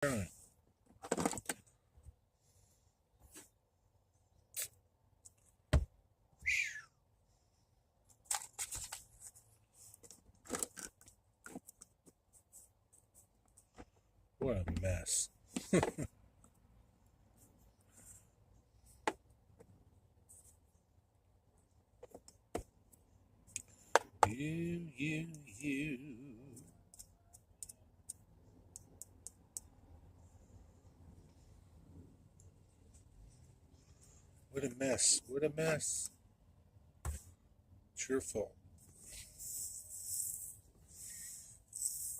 Right. What a mess. You. What a mess. What a mess. It's your fault.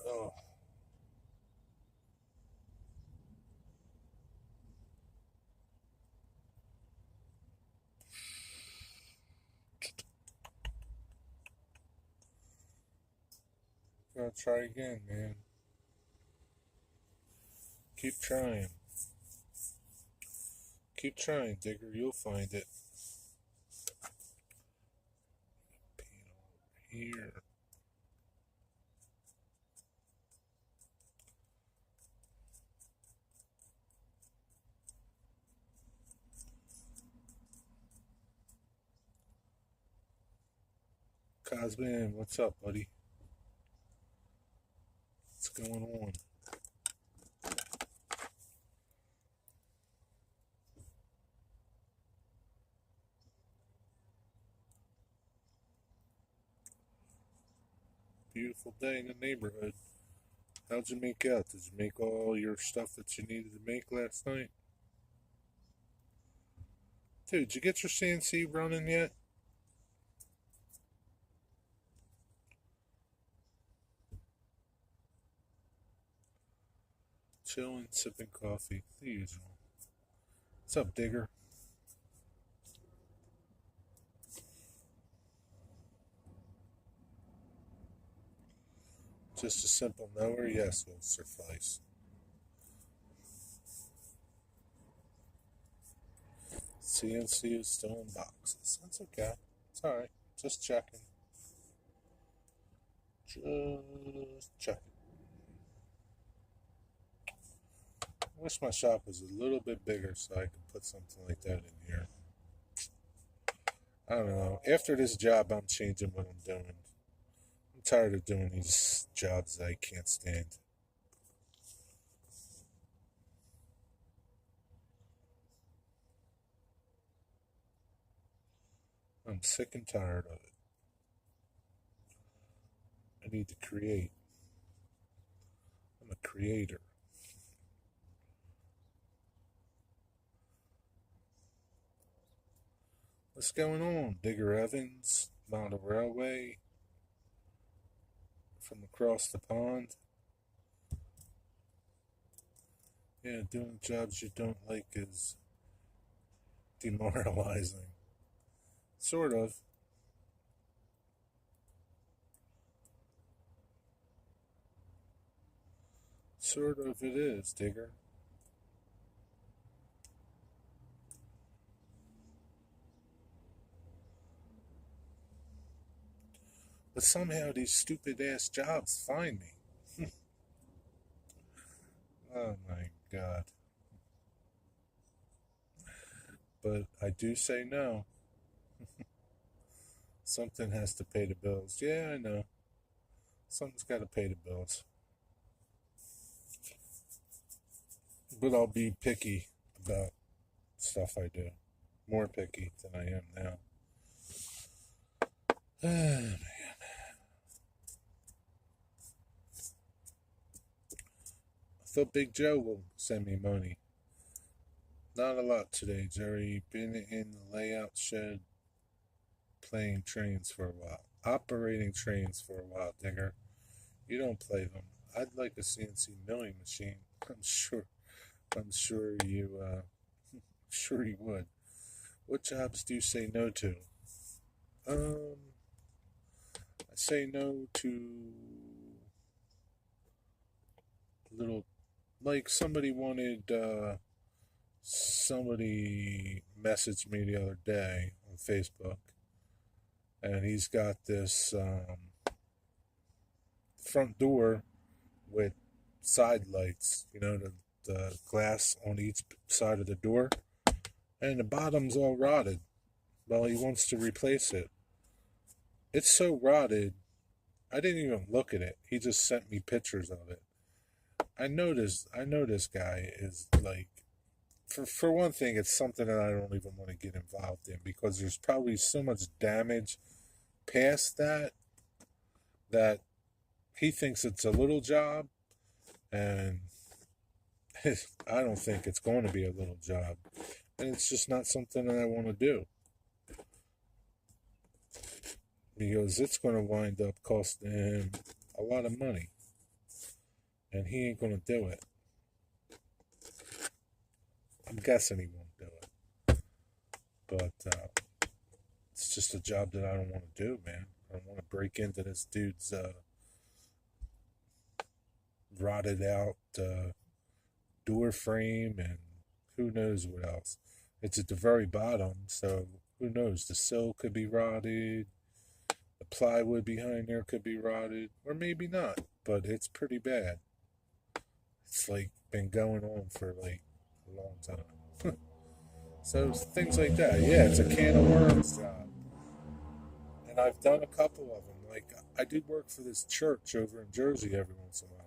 Oh, gotta try again, man. Keep trying. Keep trying, Digger. You'll find it. Here. Cosman, what's up, buddy? What's going on? Beautiful day in the neighborhood. How'd you make out? Did you make all your stuff that you needed to make last night? Dude, did you get your CNC running yet? Chilling, sipping coffee. The usual. What's up, Digger? Just a simple no or yes will suffice. CNC is still in boxes. That's okay. It's alright. Just checking. Just checking. I wish my shop was a little bit bigger so I could put something like that in here. I don't know. After this job, I'm changing what I'm doing. I'm tired of doing these jobs that I can't stand. I'm sick and tired of it. I need to create. I'm a creator. What's going on, Digger Evans? Model Railway from across the pond. Yeah, doing jobs you don't like is demoralizing. Sort of. Sort of it is, Digger. But somehow these stupid ass jobs find me. Oh my god. But I do say no. Something has to pay the bills. Yeah, I know. Something's got to pay the bills. But I'll be picky about stuff I do. More picky than I am now. I thought Big Joe will send me money. Not a lot today, Jerry. Been in the layout shed playing trains for a while. Operating trains for a while, Digger. You don't play them. I'd like a CNC milling machine. I'm sure. I'm sure you. Sure you would. What jobs do you say no to? Um, I say no to little. Like somebody wanted. Somebody messaged me the other day on Facebook, and he's got this front door with side lights, to the glass on each side of the door, and the bottom's all rotted. Well, he wants to replace it. It's so rotted, I didn't even look at it. He just sent me pictures of it. I know this guy is like, for one thing, it's something that I don't even want to get involved in because there's probably so much damage past that he thinks it's a little job, and I don't think it's going to be a little job, and it's just not something that I want to do because it's going to wind up costing him a lot of money, and he ain't going to do it. I'm guessing he won't do it, but it's just a job that I don't want to do, man. I don't want to break into this dude's rotted out door frame and who knows what else. It's at the very bottom, so who knows? The sill could be rotted, the plywood behind there could be rotted, or maybe not, but it's pretty bad. It's like been going on for like a long time. So things like that. Yeah, it's a can of worms job. And I've done a couple of them. Like I do work for this church over in Jersey every once in a while.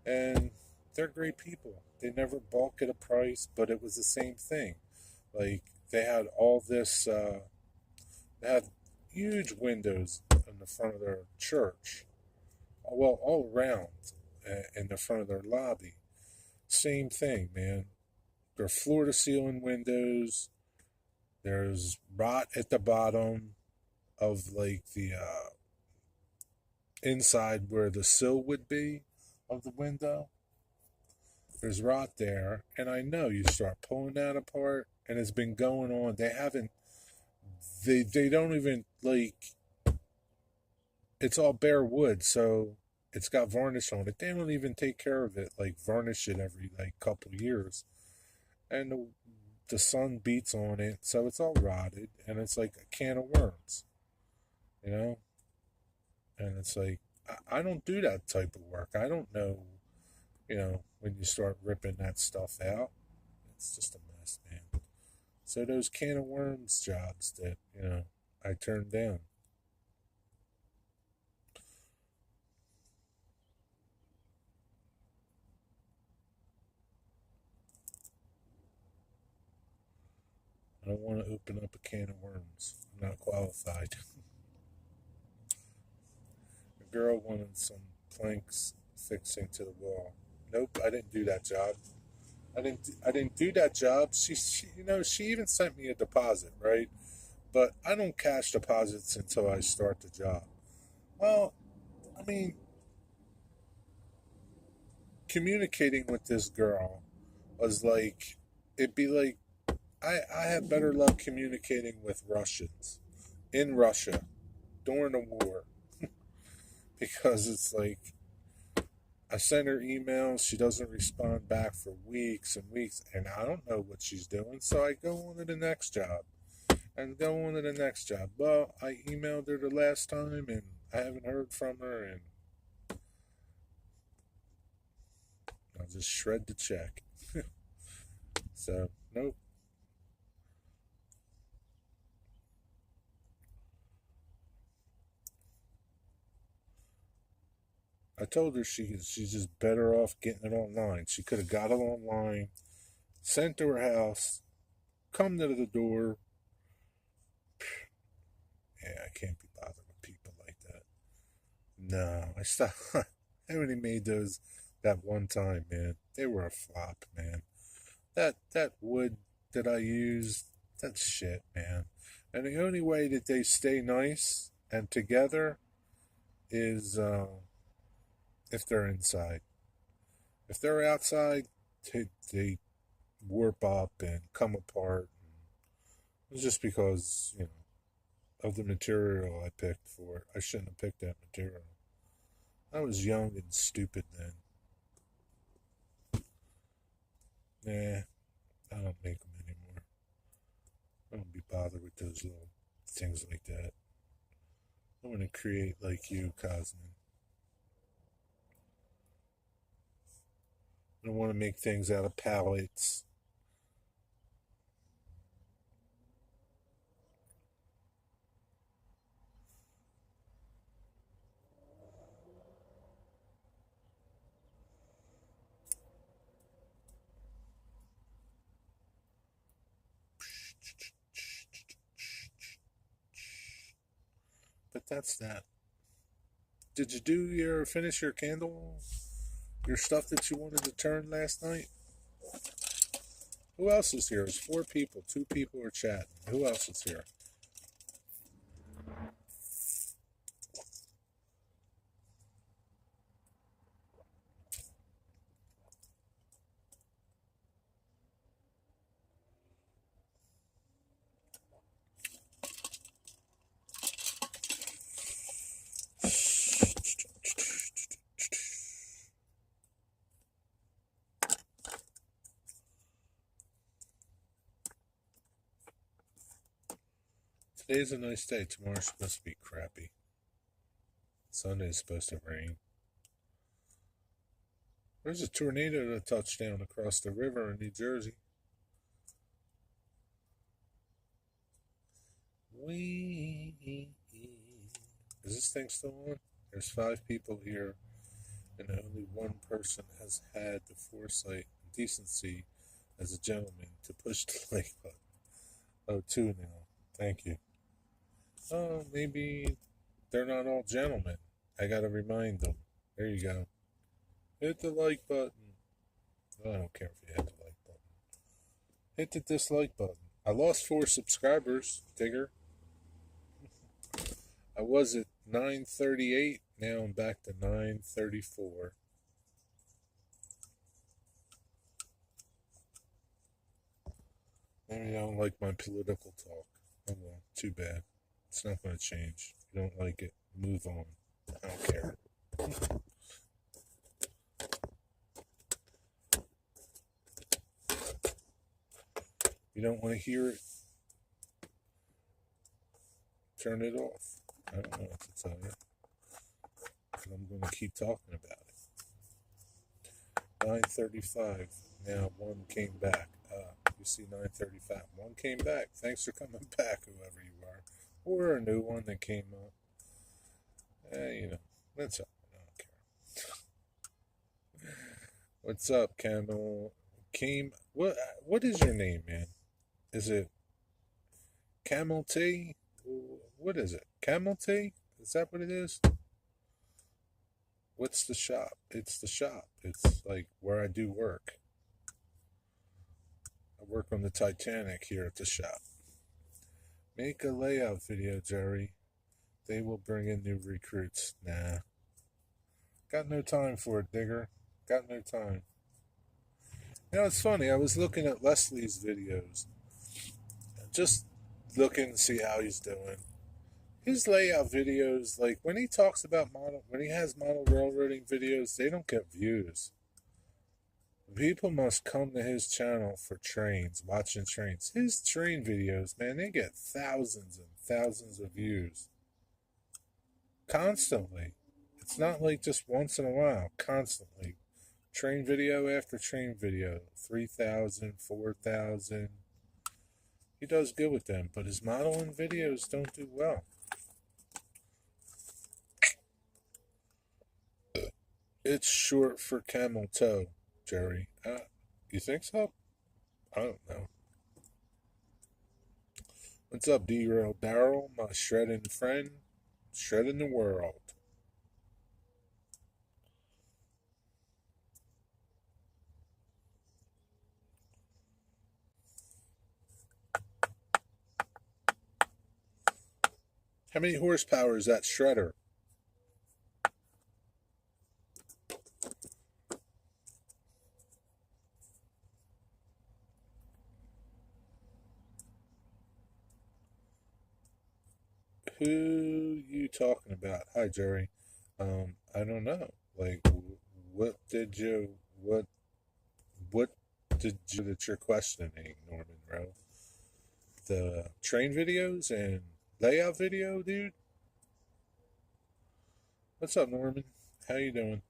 And they're great people. They never balk at a price, but it was the same thing. Like they had all this they had huge windows in the front of their church. Well, all around in the front of their lobby. Same thing, man. They're floor to ceiling windows. There's rot at the bottom of like the inside where the sill would be of the window. There's rot there, and I know you start pulling that apart, and it's been going on. They don't even like. It's all bare wood, so it's got varnish on it. They don't even take care of it, like varnish it every like couple years, and the sun beats on it, so it's all rotted, and it's like a can of worms, you know. And it's like I don't do that type of work. I don't know, when you start ripping that stuff out, it's just a mess, man. So those can of worms jobs that I turned down. I don't want to open up a can of worms. I'm not qualified. A girl wanted some planks fixing to the wall. Nope, I didn't do that job. I didn't do that job. She even sent me a deposit, right? But I don't cash deposits until I start the job. Well, I mean, communicating with this girl was like, it'd be like, I had better luck communicating with Russians in Russia during the war because it's like I send her emails, she doesn't respond back for weeks and weeks, and I don't know what she's doing, so I go on to the next job and go on to the next job. Well, I emailed her the last time and I haven't heard from her, and I'll just shred the check. So, nope. I told her she's just better off getting it online. She could have got it online, sent to her house, come to the door. Yeah, I can't be bothered with people like that. No, I stopped. I only made those that one time, man. They were a flop, man. That wood that I used, that's shit, man. And the only way that they stay nice and together is if they're inside. If they're outside, they warp up and come apart. It's just because, of the material I picked for it. I shouldn't have picked that material. I was young and stupid then. Nah, I don't make them anymore. I don't be bothered with those little things like that. I want to create like you, Cosmin. I don't want to make things out of pallets. But that's that. Did you finish your candle, your stuff that you wanted to turn last night? Who else is here? It's 4 people. 2 people are chatting. Who else is here? Today's a nice day. Tomorrow's supposed to be crappy. Sunday's supposed to rain. There's a tornado that touched down across the river in New Jersey. Is this thing still on? There's 5 people here, and only 1 person has had the foresight and decency as a gentleman to push the like button. Oh, 2 now. Thank you. Oh, maybe they're not all gentlemen. I gotta remind them. There you go. Hit the like button. I don't care if you hit the like button. Hit the dislike button. I lost 4 subscribers, Digger. I was at 938. Now I'm back to 934. Maybe I don't like my political talk. Oh well, too bad. It's not going to change. If you don't like it, move on. I don't care. You don't want to hear it? Turn it off. I don't know what to tell you. But I'm going to keep talking about it. 9:35. Now 1 came back. You see 9:35. 1 came back. Thanks for coming back, whoever you are. Or a new one that came up. That's all. I don't care. What's up, Camel? What is your name, man? Is it Camel T? What is it? Camel T? Is that what it is? What's the shop? It's the shop. It's like where I do work. I work on the Titanic here at the shop. Make a layout video, Jerry. They will bring in new recruits. Nah. Got no time for it, Digger. Got no time. It's funny. I was looking at Leslie's videos. Just looking to see how he's doing. His layout videos, like when he talks about when he has model railroading videos, they don't get views. People must come to his channel for trains, watching trains. His train videos, man, they get thousands and thousands of views. Constantly. It's not like just once in a while. Constantly. Train video after train video. 3,000, 4,000. He does good with them, but his modeling videos don't do well. It's short for camel toe, Jerry. You think so? I don't know. What's up, D-Rail Daryl, my shredding friend? Shredding the world. How many horsepower is that shredder? Who you talking about? Hi, Jerry. I don't know. Like, what did you that you're questioning, Norman Rowe? The train videos and layout video, dude? What's up, Norman? How you doing?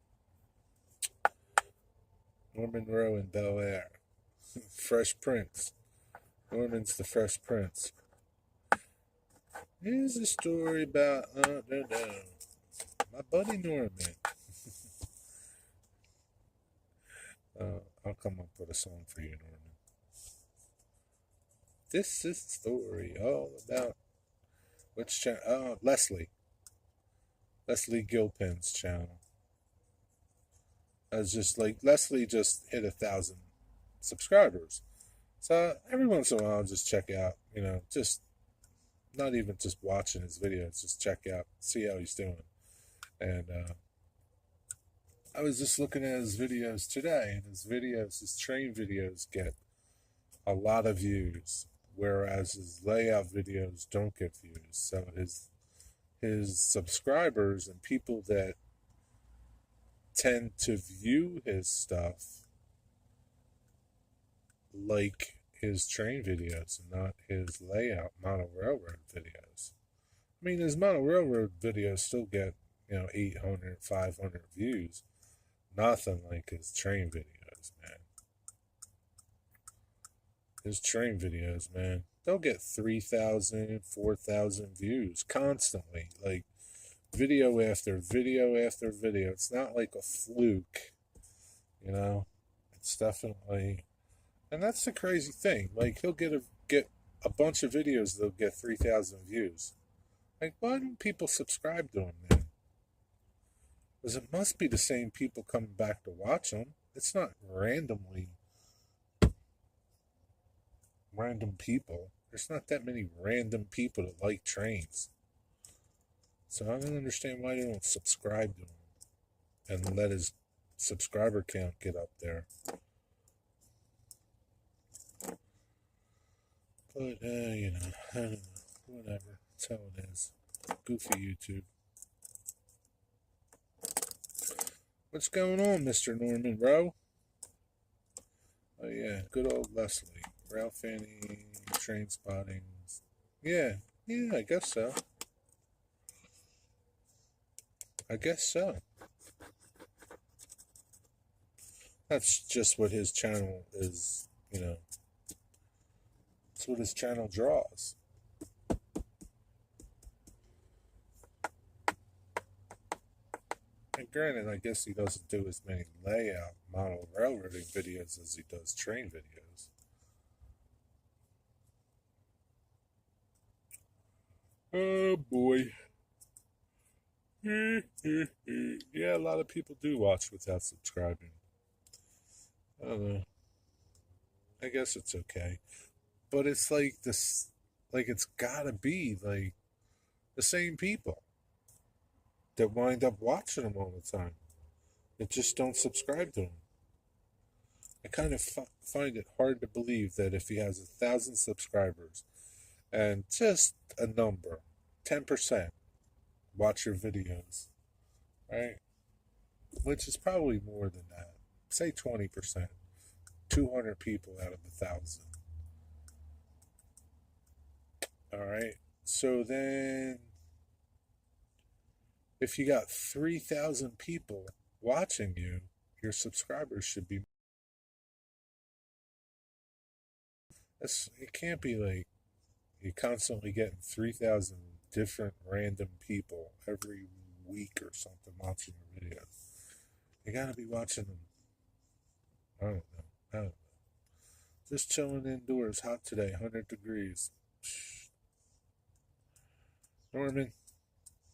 Norman Rowe in Bel Air. Fresh Prince. Norman's the Fresh Prince. Here's a story about my buddy Norman. I'll come up with a song for you, Norman. This is the story all about which channel? Oh, Leslie Gilpin's channel. I was just like, Leslie just hit 1,000 subscribers. So every once in a while, I'll just check out, just not even just watching his videos, just check out, see how he's doing. And I was just looking at his videos today, and his train videos get a lot of views, whereas his layout videos don't get views. So his subscribers and people that tend to view his stuff like his train videos and not his layout model railroad videos. I mean, his model railroad videos still get 800, 500 views. Nothing like his train videos, man. His train videos, man, they'll get 3,000, 4,000 views constantly, like video after video after video. It's not like a fluke, It's definitely, and that's the crazy thing. Like, he'll get a bunch of videos that'll get 3,000 views. Like, why don't people subscribe to him, man? Because it must be the same people coming back to watch him. It's not random people. There's not that many random people that like trains. So I don't understand why they don't subscribe to him and let his subscriber count get up there. But, I don't know. Whatever. That's how it is. Goofy YouTube. What's going on, Mr. Norman Rowe? Oh, yeah. Good old Leslie. Rail fanning, train spotting. Yeah, I guess so. That's just what his channel is, That's what his channel draws. And granted, I guess he doesn't do as many layout model railroading videos as he does train videos. Oh boy. Yeah, a lot of people do watch without subscribing. I don't know. I guess it's okay. But it's like this, like, it's gotta be like the same people that wind up watching him all the time, that just don't subscribe to him. I kind of find it hard to believe that if he has 1,000 subscribers and just a number, 10%, watch your videos, right? Which is probably more than that. Say 20%. 200 people out of 1,000. All right. So then, if you got 3,000 people watching you, your subscribers should be. It can't be like you're constantly getting 3,000 different random people every week or something watching your videos. You gotta be watching them. I don't know. Just chilling indoors, hot today, 100 degrees. Norman,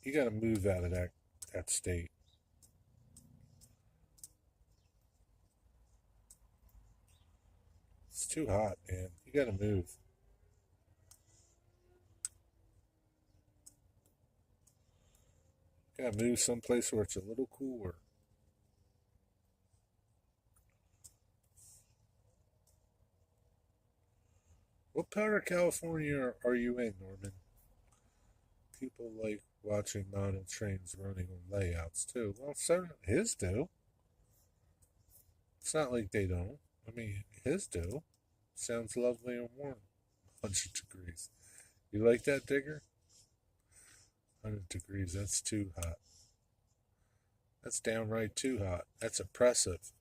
you gotta move out of that state. It's too hot, man. You gotta move. You gotta move someplace where it's a little cooler. What part of California are you in, Norman? People like watching model trains running on layouts, too. Well, some his do. It's not like they don't. I mean, his do. Sounds lovely and warm. 100 degrees. You like that, Digger? 100 degrees, that's too hot. That's downright too hot. That's oppressive.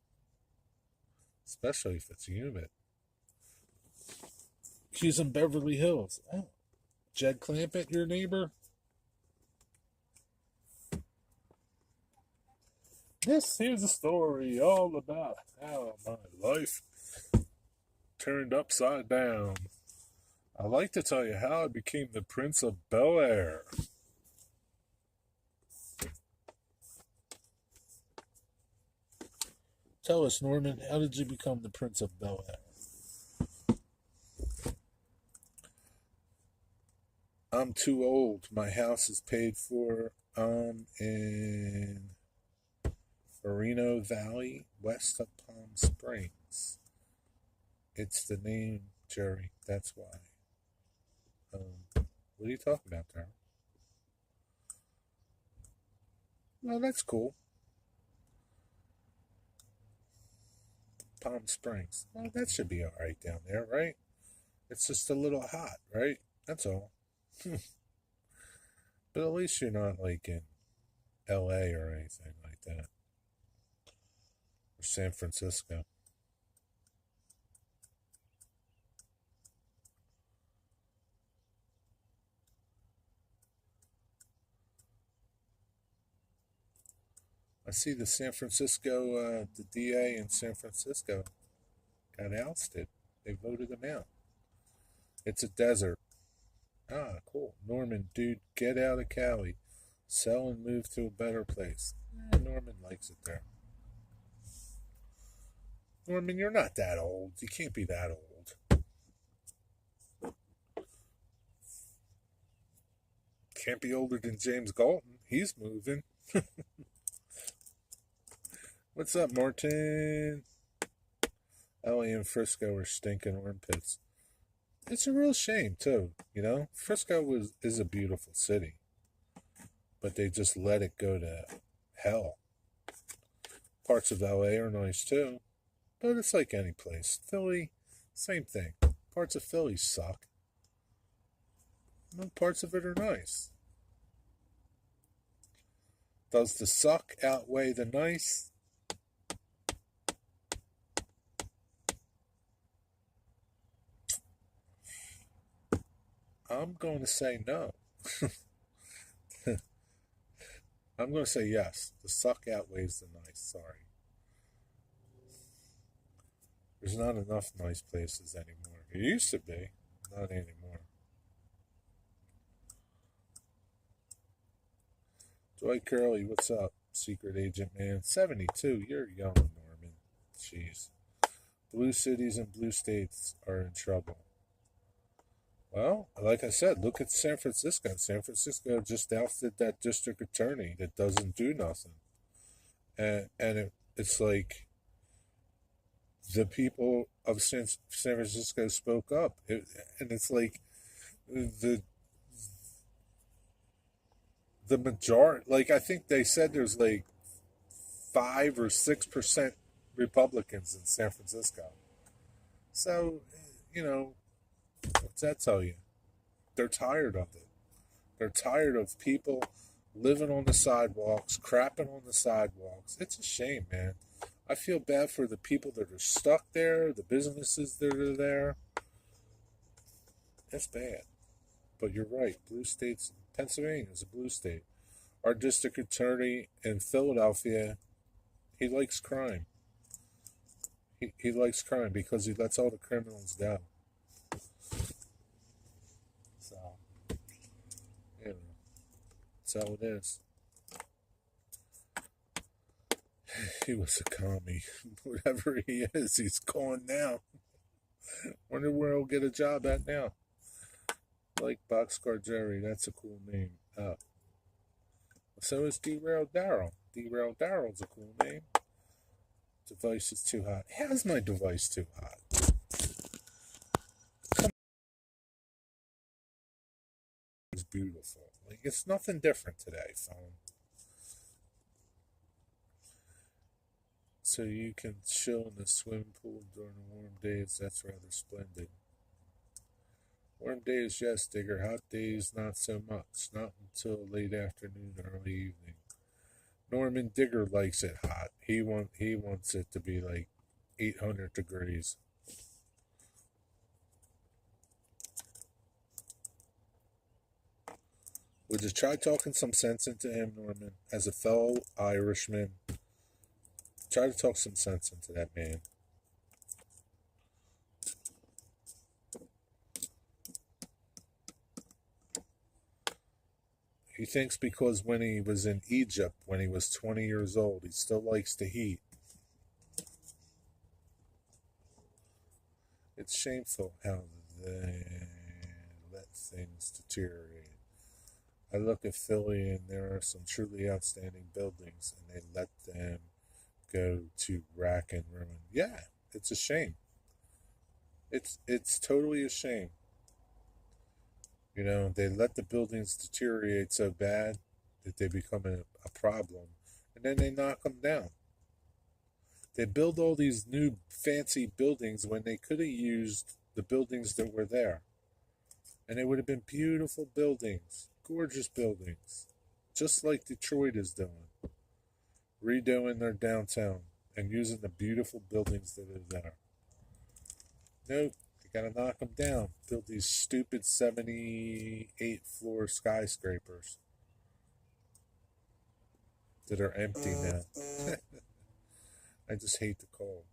especially if it's humid. He's in Beverly Hills. Oh, Jed Clampett, your neighbor? This here's a story all about how my life turned upside down. I'd like to tell you how I became the Prince of Bel Air. Tell us, Norman, how did you become the Prince of Bel Air? I'm too old. My house is paid for. I'm in Moreno Valley, west of Palm Springs. It's the name, Jerry. That's why. What are you talking about, Darryl? Well, that's cool. Palm Springs. Well, that should be all right down there, right? It's just a little hot, right? That's all. But at least you're not like in LA or anything like that. Or San Francisco. I see the the DA in San Francisco got ousted. They voted him out. It's a desert. Ah, cool. Norman, dude, get out of Cali. Sell and move to a better place. Norman likes it there. Norman, you're not that old. You can't be that old. Can't be older than James Galton. He's moving. What's up, Martin? LA and Frisco are stinking armpits. It's a real shame, too. You know, Frisco is a beautiful city, but they just let it go to hell. Parts of LA are nice, too, but it's like any place. Philly, same thing. Parts of Philly suck. No, parts of it are nice. Does the suck outweigh the nice? I'm going to say no. I'm going to say yes. The suck outweighs the nice. Sorry. There's not enough nice places anymore. It used to be, not anymore. Dwight Curley, what's up? Secret Agent Man. 72. You're young, Norman. Jeez. Blue cities and blue states are in trouble. Well, like I said, look at San Francisco. San Francisco just ousted that district attorney that doesn't do nothing. It's like the people of San Francisco spoke up. And it's like the majority, like I think they said there's like 5 or 6% Republicans in San Francisco. So, you know, what's that tell you? They're tired of it. They're tired of people living on the sidewalks, crapping on the sidewalks. It's a shame, man. I feel bad for the people that are stuck there, the businesses that are there. It's bad. But you're right. Blue states, Pennsylvania is a blue state. Our district attorney in Philadelphia, he likes crime. He likes crime because he lets all the criminals go. So, you know, that's how it is. He was a commie. Whatever he is, he's gone now. Wonder where he'll get a job at now. Like Boxcar Jerry, that's a cool name. So is Derailed Daryl. Derailed Daryl's a cool name. Device is too hot. How's my device too hot? It's beautiful. Like, it's nothing different today, phone. So you can chill in the swimming pool during the warm days. That's rather splendid. Warm days, yes, Digger. Hot days, not so much. Not until late afternoon, early evening. Norman Digger likes it hot. He wants it to be like 800 degrees. Would you try talking some sense into him, Norman? As a fellow Irishman, try to talk some sense into that man. He thinks because when he was in Egypt, when he was 20 years old, he still likes the heat. It's shameful how they let things deteriorate. I look at Philly and there are some truly outstanding buildings and they let them go to rack and ruin. Yeah, it's a shame. It's totally a shame. You know, they let the buildings deteriorate so bad that they become a problem, and then they knock them down. They build all these new fancy buildings when they could have used the buildings that were there. And they would have been beautiful buildings, gorgeous buildings, just like Detroit is doing, redoing their downtown and using the beautiful buildings that are there. Nope. You gotta knock them down. Build these stupid 78 floor skyscrapers that are empty now. I just hate the cold.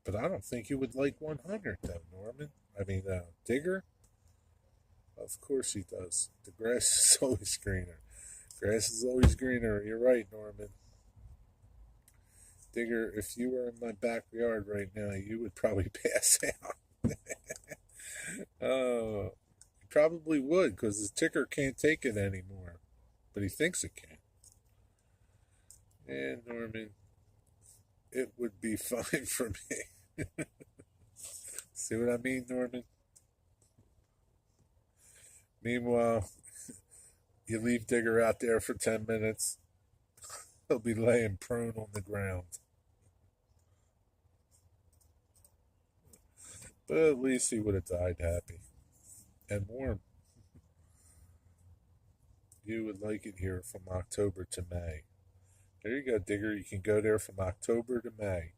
But I don't think you would like 100 though, Norman. I mean, Digger? Of course he does. The grass is always greener. Grass is always greener. You're right, Norman. Digger, if you were in my backyard right now, you would probably pass out. Oh, he probably would because his ticker can't take it anymore, but he thinks it can. And Norman, it would be fine for me. See what I mean, Norman? Meanwhile, you leave Digger out there for 10 minutes, he'll be laying prone on the ground. But at least he would have died happy and warm. You would like it here from October to May. There you go, Digger. You can go there from October to May.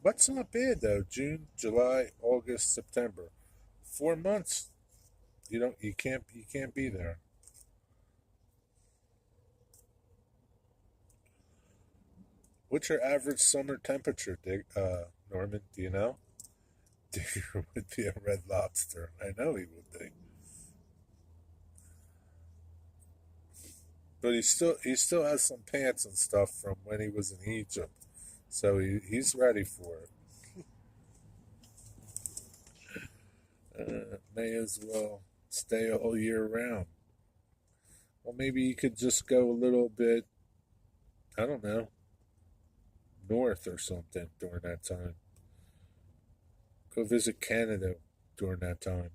What's not bad though? June, July, August, September. 4 months. You can't be there. What's your average summer temperature, Norman? Do you know? Digger would be a red lobster. I know he would be. But he still has some pants and stuff from when he was in Egypt, so he's ready for it. May as well stay all year round. Well, maybe you could just go a little bit. I don't know, north or something during that time. Go visit Canada during that time.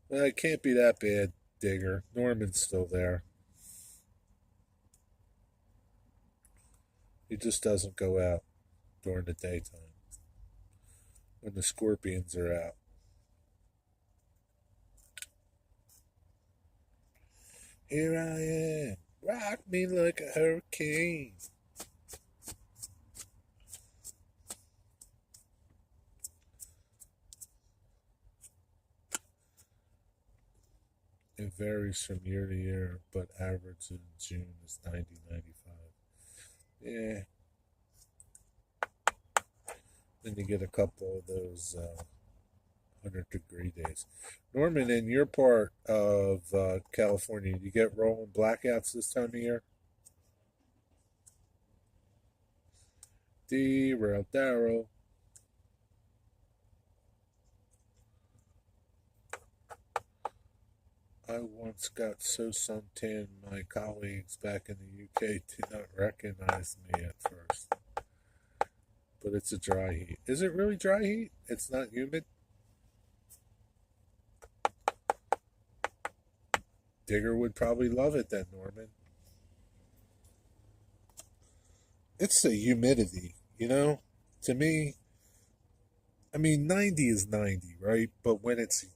Well, it can't be that bad, Digger. Norman's still there. He just doesn't go out during the daytime when the scorpions are out. Here I am. Rock me like a hurricane. It varies from year to year, but average in June is 90-95. Yeah. Then you get a couple of those 100-degree days. Norman, in your part of California, do you get rolling blackouts this time of year? Derail Darrow. I once got so suntan my colleagues back in the UK did not recognize me at first. But it's a dry heat. Is it really dry heat? It's not humid? Digger would probably love it then, Norman. It's the humidity, you know? To me, I mean, 90 is 90, right? But when it's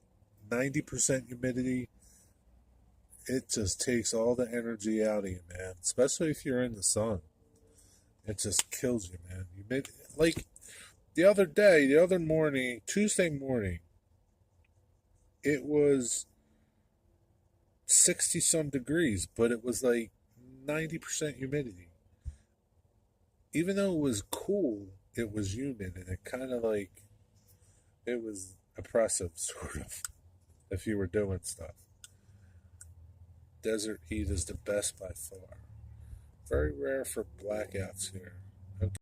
90% humidity, it just takes all the energy out of you, man. Especially if you're in the sun. It just kills you, man. Like the other day, the other morning, Tuesday morning, it was 60 some degrees, but it was like 90% humidity. Even though it was cool, it was humid and it kind of like it was oppressive, sort of, if you were doing stuff. Desert heat is the best by far. Very rare for blackouts here. Okay,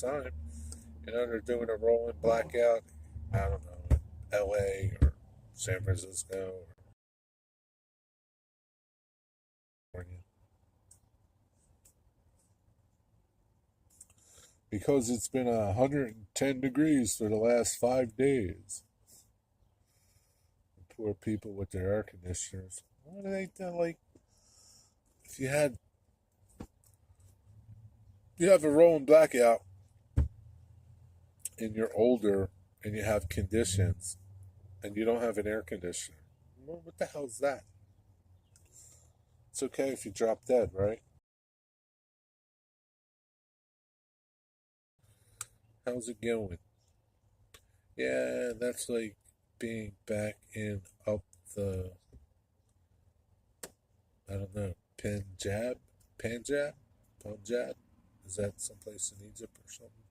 time. You know, they're doing a rolling blackout, I don't know, LA or San Francisco or California. Because it's been 110 degrees for the last 5 days. The poor people with their air conditioners. What do they do? Like, if you have a rolling blackout and you're older and you have conditions and you don't have an air conditioner, well, what the hell is that? It's okay if you drop dead, right? How's it going? Yeah, that's like being back in up the, I don't know, Punjab? Punjab? Is that someplace in Egypt or something?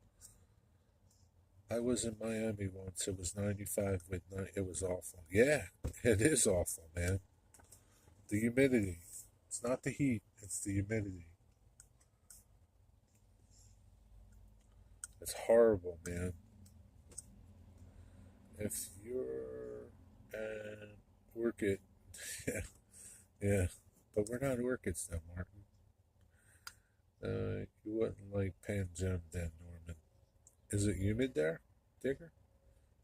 I was in Miami once. It was 95 with night. It was awful. Yeah, it is awful, man. The humidity. It's not the heat, it's the humidity. It's horrible, man. If you're an orchid, yeah, yeah. But we're not orchids, though, Martin. You wouldn't like Panjam then, Norman. Is it humid there, Digger?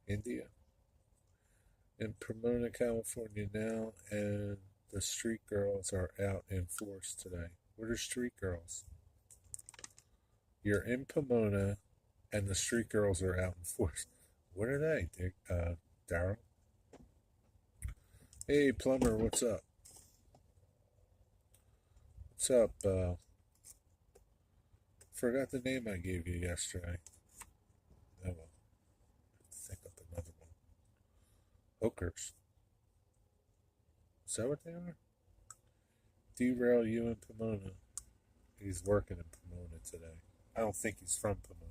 India? In Pomona, California now, and the street girls are out in force today. What are street girls? You're in Pomona, and the street girls are out in force. What are they, Dick? Daryl? Hey, plumber, what's up? What's up? Forgot the name I gave you yesterday. Oh well, think up another one. Hookers. Is that what they are? Derail you in Pomona. He's working in Pomona today. I don't think he's from Pomona.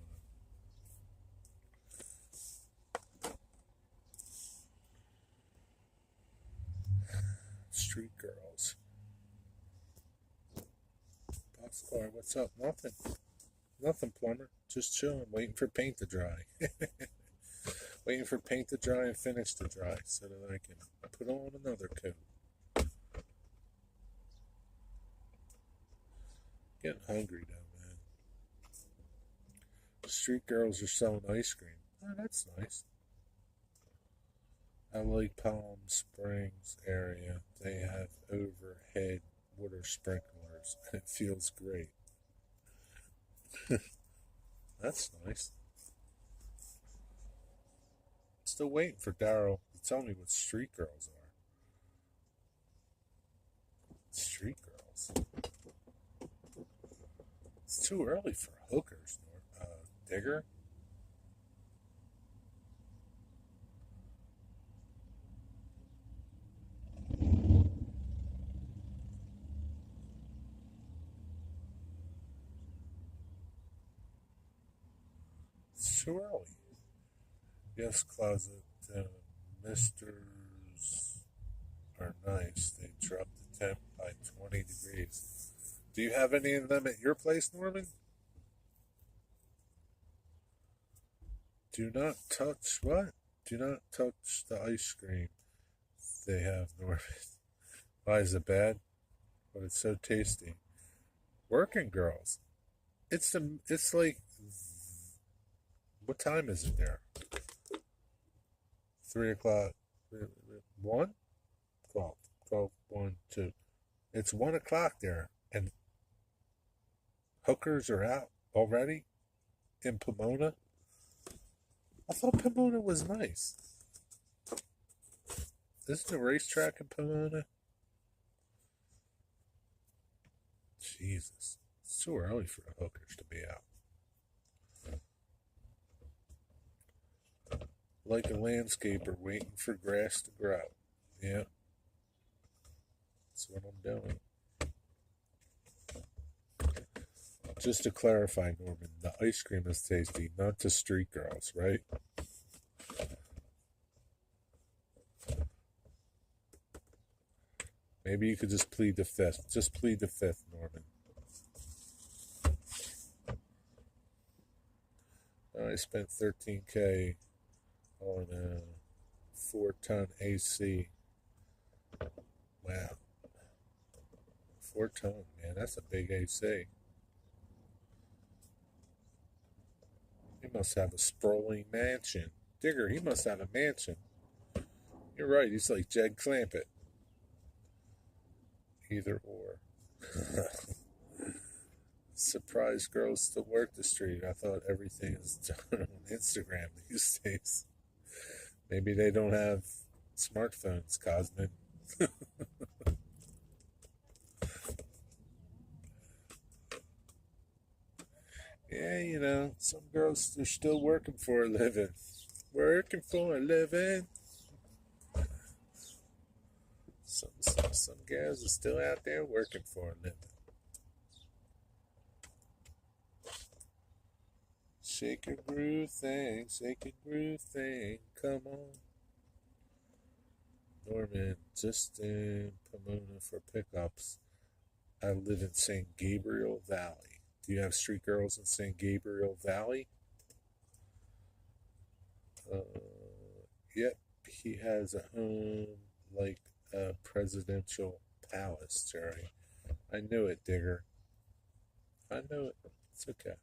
Street girls. Boxcar, what's up? Nothing. Nothing, plumber. Just chilling, waiting for paint to dry. Waiting for paint to dry and finish to dry so that I can put on another coat. Getting hungry now, man. The street girls are selling ice cream. Oh, that's nice. I like Palm Springs area. They have overhead water sprinklers. It feels great. That's nice. Still waiting for Daryl to tell me what street girls are. Street girls. It's too early for hookers, Digger. It's too early. Yes, closet. Misters are nice. They drop the temp by 20 degrees. Do you have any of them at your place, Norman? Do not touch what? Do not touch the ice cream they have, Norman. Why is it bad? But it's so tasty. Working girls. It's like what time is it there? 3 o'clock. 1? 12. 12, 1, 2. It's 1 o'clock there. And hookers are out already? In Pomona? I thought Pomona was nice. Isn't a racetrack in Pomona? Jesus. It's too early for the hookers to be out. Like a landscaper waiting for grass to grow. Yeah. That's what I'm doing. Just to clarify, Norman, the ice cream is tasty, not the street girls, right? Maybe you could just plead the fifth. Just plead the fifth, Norman. I spent $13K on a 4-ton AC. Wow. 4-ton, man, that's a big AC. He must have a sprawling mansion. Digger, he must have a mansion. You're right, he's like Jed Clampett. Either or. Surprise girls still work the street. I thought everything is done on Instagram these days. Maybe they don't have smartphones, Cosmin. Yeah, you know, some girls are still working for a living. Working for a living. Some gals are still out there working for a living. Shake a groove thing, come on. Norman, just in Pomona for pickups. I live in St. Gabriel Valley. Do you have street girls in St. Gabriel Valley? Yep, he has a home like a presidential palace, Jerry. I knew it, Digger. I knew it. It's okay.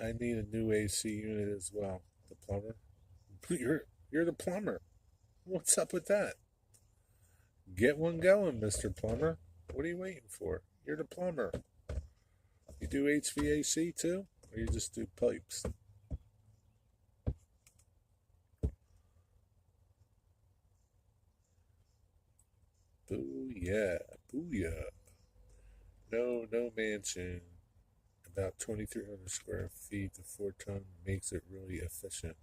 I need a new AC unit as well. The plumber. You're the plumber. What's up with that? Get one going, Mr. Plumber. What are you waiting for? You're the plumber. You do HVAC too? Or you just do pipes? Booyah. Booyah. No mansion. About 2,300 square feet. The 4-ton makes it really efficient.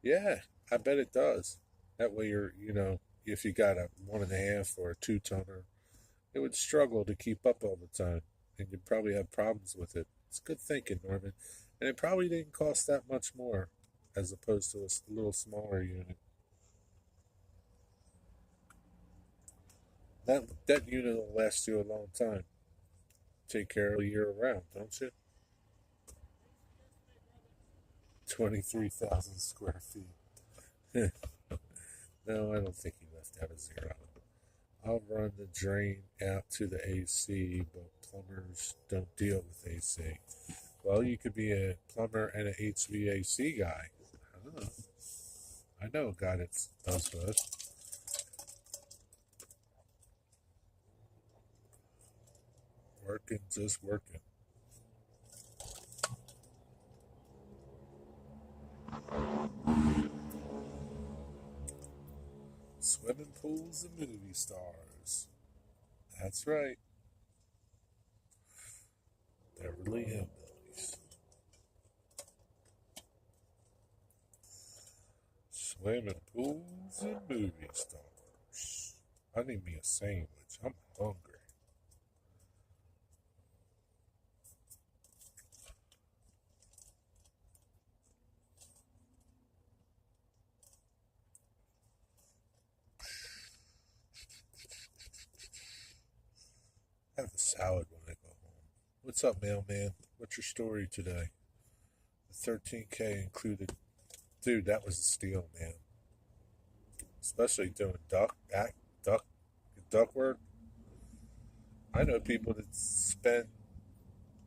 Yeah, I bet it does. That way if you got a 1.5 or a 2-tonner, it would struggle to keep up all the time. And you'd probably have problems with it. It's good thinking, Norman. And it probably didn't cost that much more as opposed to a little smaller unit. That unit will last you a long time. Take care of it year round, don't you? 23,000 square feet. No, I don't think he left out a zero. I'll run the drain out to the AC, but plumbers don't deal with AC. Well, you could be a plumber and an HVAC guy. I don't know. I know a guy that does both. Working, just working. Swimming pools and movie stars. That's right. Beverly Hillbillies. Swimming pools and movie stars. I need me a sandwich. I'm hungry. Have a salad when I go home. What's up, mailman? What's your story today? The 13K included. Dude, that was a steal, man. Especially doing duck work. I know people that spend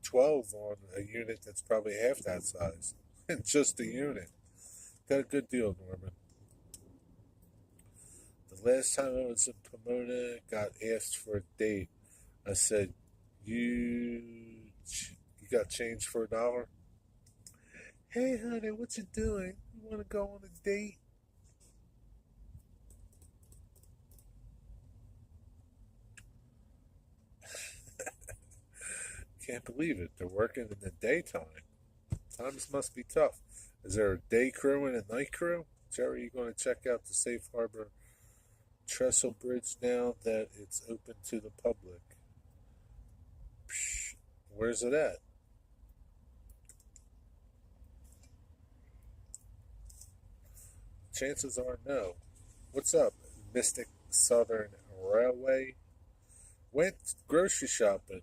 12 on a unit that's probably half that size. And just a unit. Got a good deal, Norman. The last time I was in Pomona, got asked for a date. I said, You you got change for $1? Hey, honey, what you doing? You want to go on a date? Can't believe it. They're working in the daytime. Times must be tough. Is there a day crew and a night crew? Jerry, you going to check out the Safe Harbor Trestle Bridge now that it's open to the public? Psh, where's it at? Chances are no. What's up, Mystic Southern Railway? Went grocery shopping.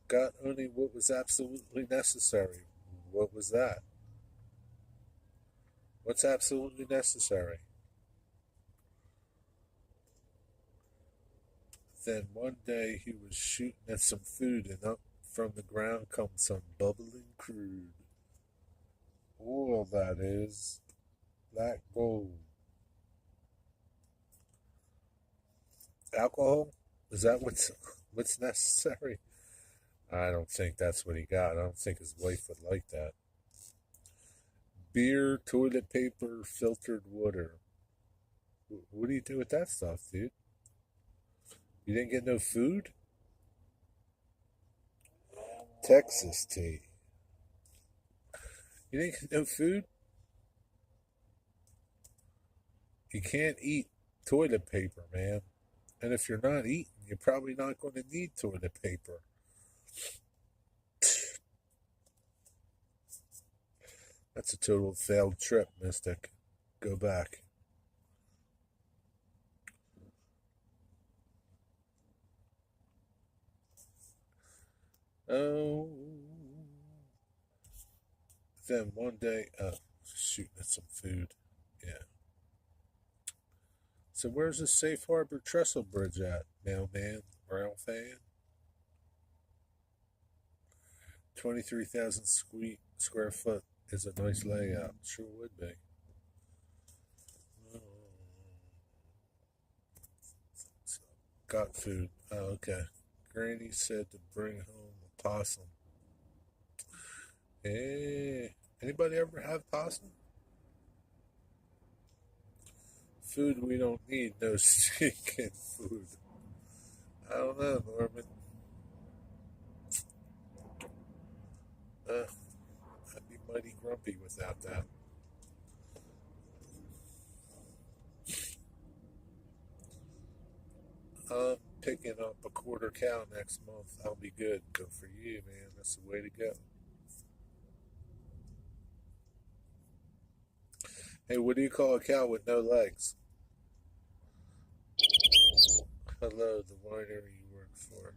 Got only what was absolutely necessary. What was that? What's absolutely necessary? Then one day he was shooting at some food, and up from the ground comes some bubbling crude. Oil, that is. Black gold. Alcohol? Is that what's necessary? I don't think that's what he got. I don't think his wife would like that. Beer, toilet paper, filtered water. What do you do with that stuff, dude? You didn't get no food? Texas tea. You didn't get no food? You can't eat toilet paper, man. And if you're not eating, you're probably not going to need toilet paper. That's a total failed trip, Mystic. Go back. Oh. Then one day, shooting at some food. Yeah. So where's the Safe Harbor Trestle Bridge at, mailman, rail fan? 23,000 square foot is a nice layout. Sure would be. Got food. Oh, okay. Granny said to bring home a possum. Hey, anybody ever have possum? Food we don't need, no stinking food. I don't know, Norman. I'd be mighty grumpy without that. I'm picking up a quarter cow next month. I'll be good. Good for you, man. That's the way to go. Hey, what do you call a cow with no legs? Hello, the winery you work for.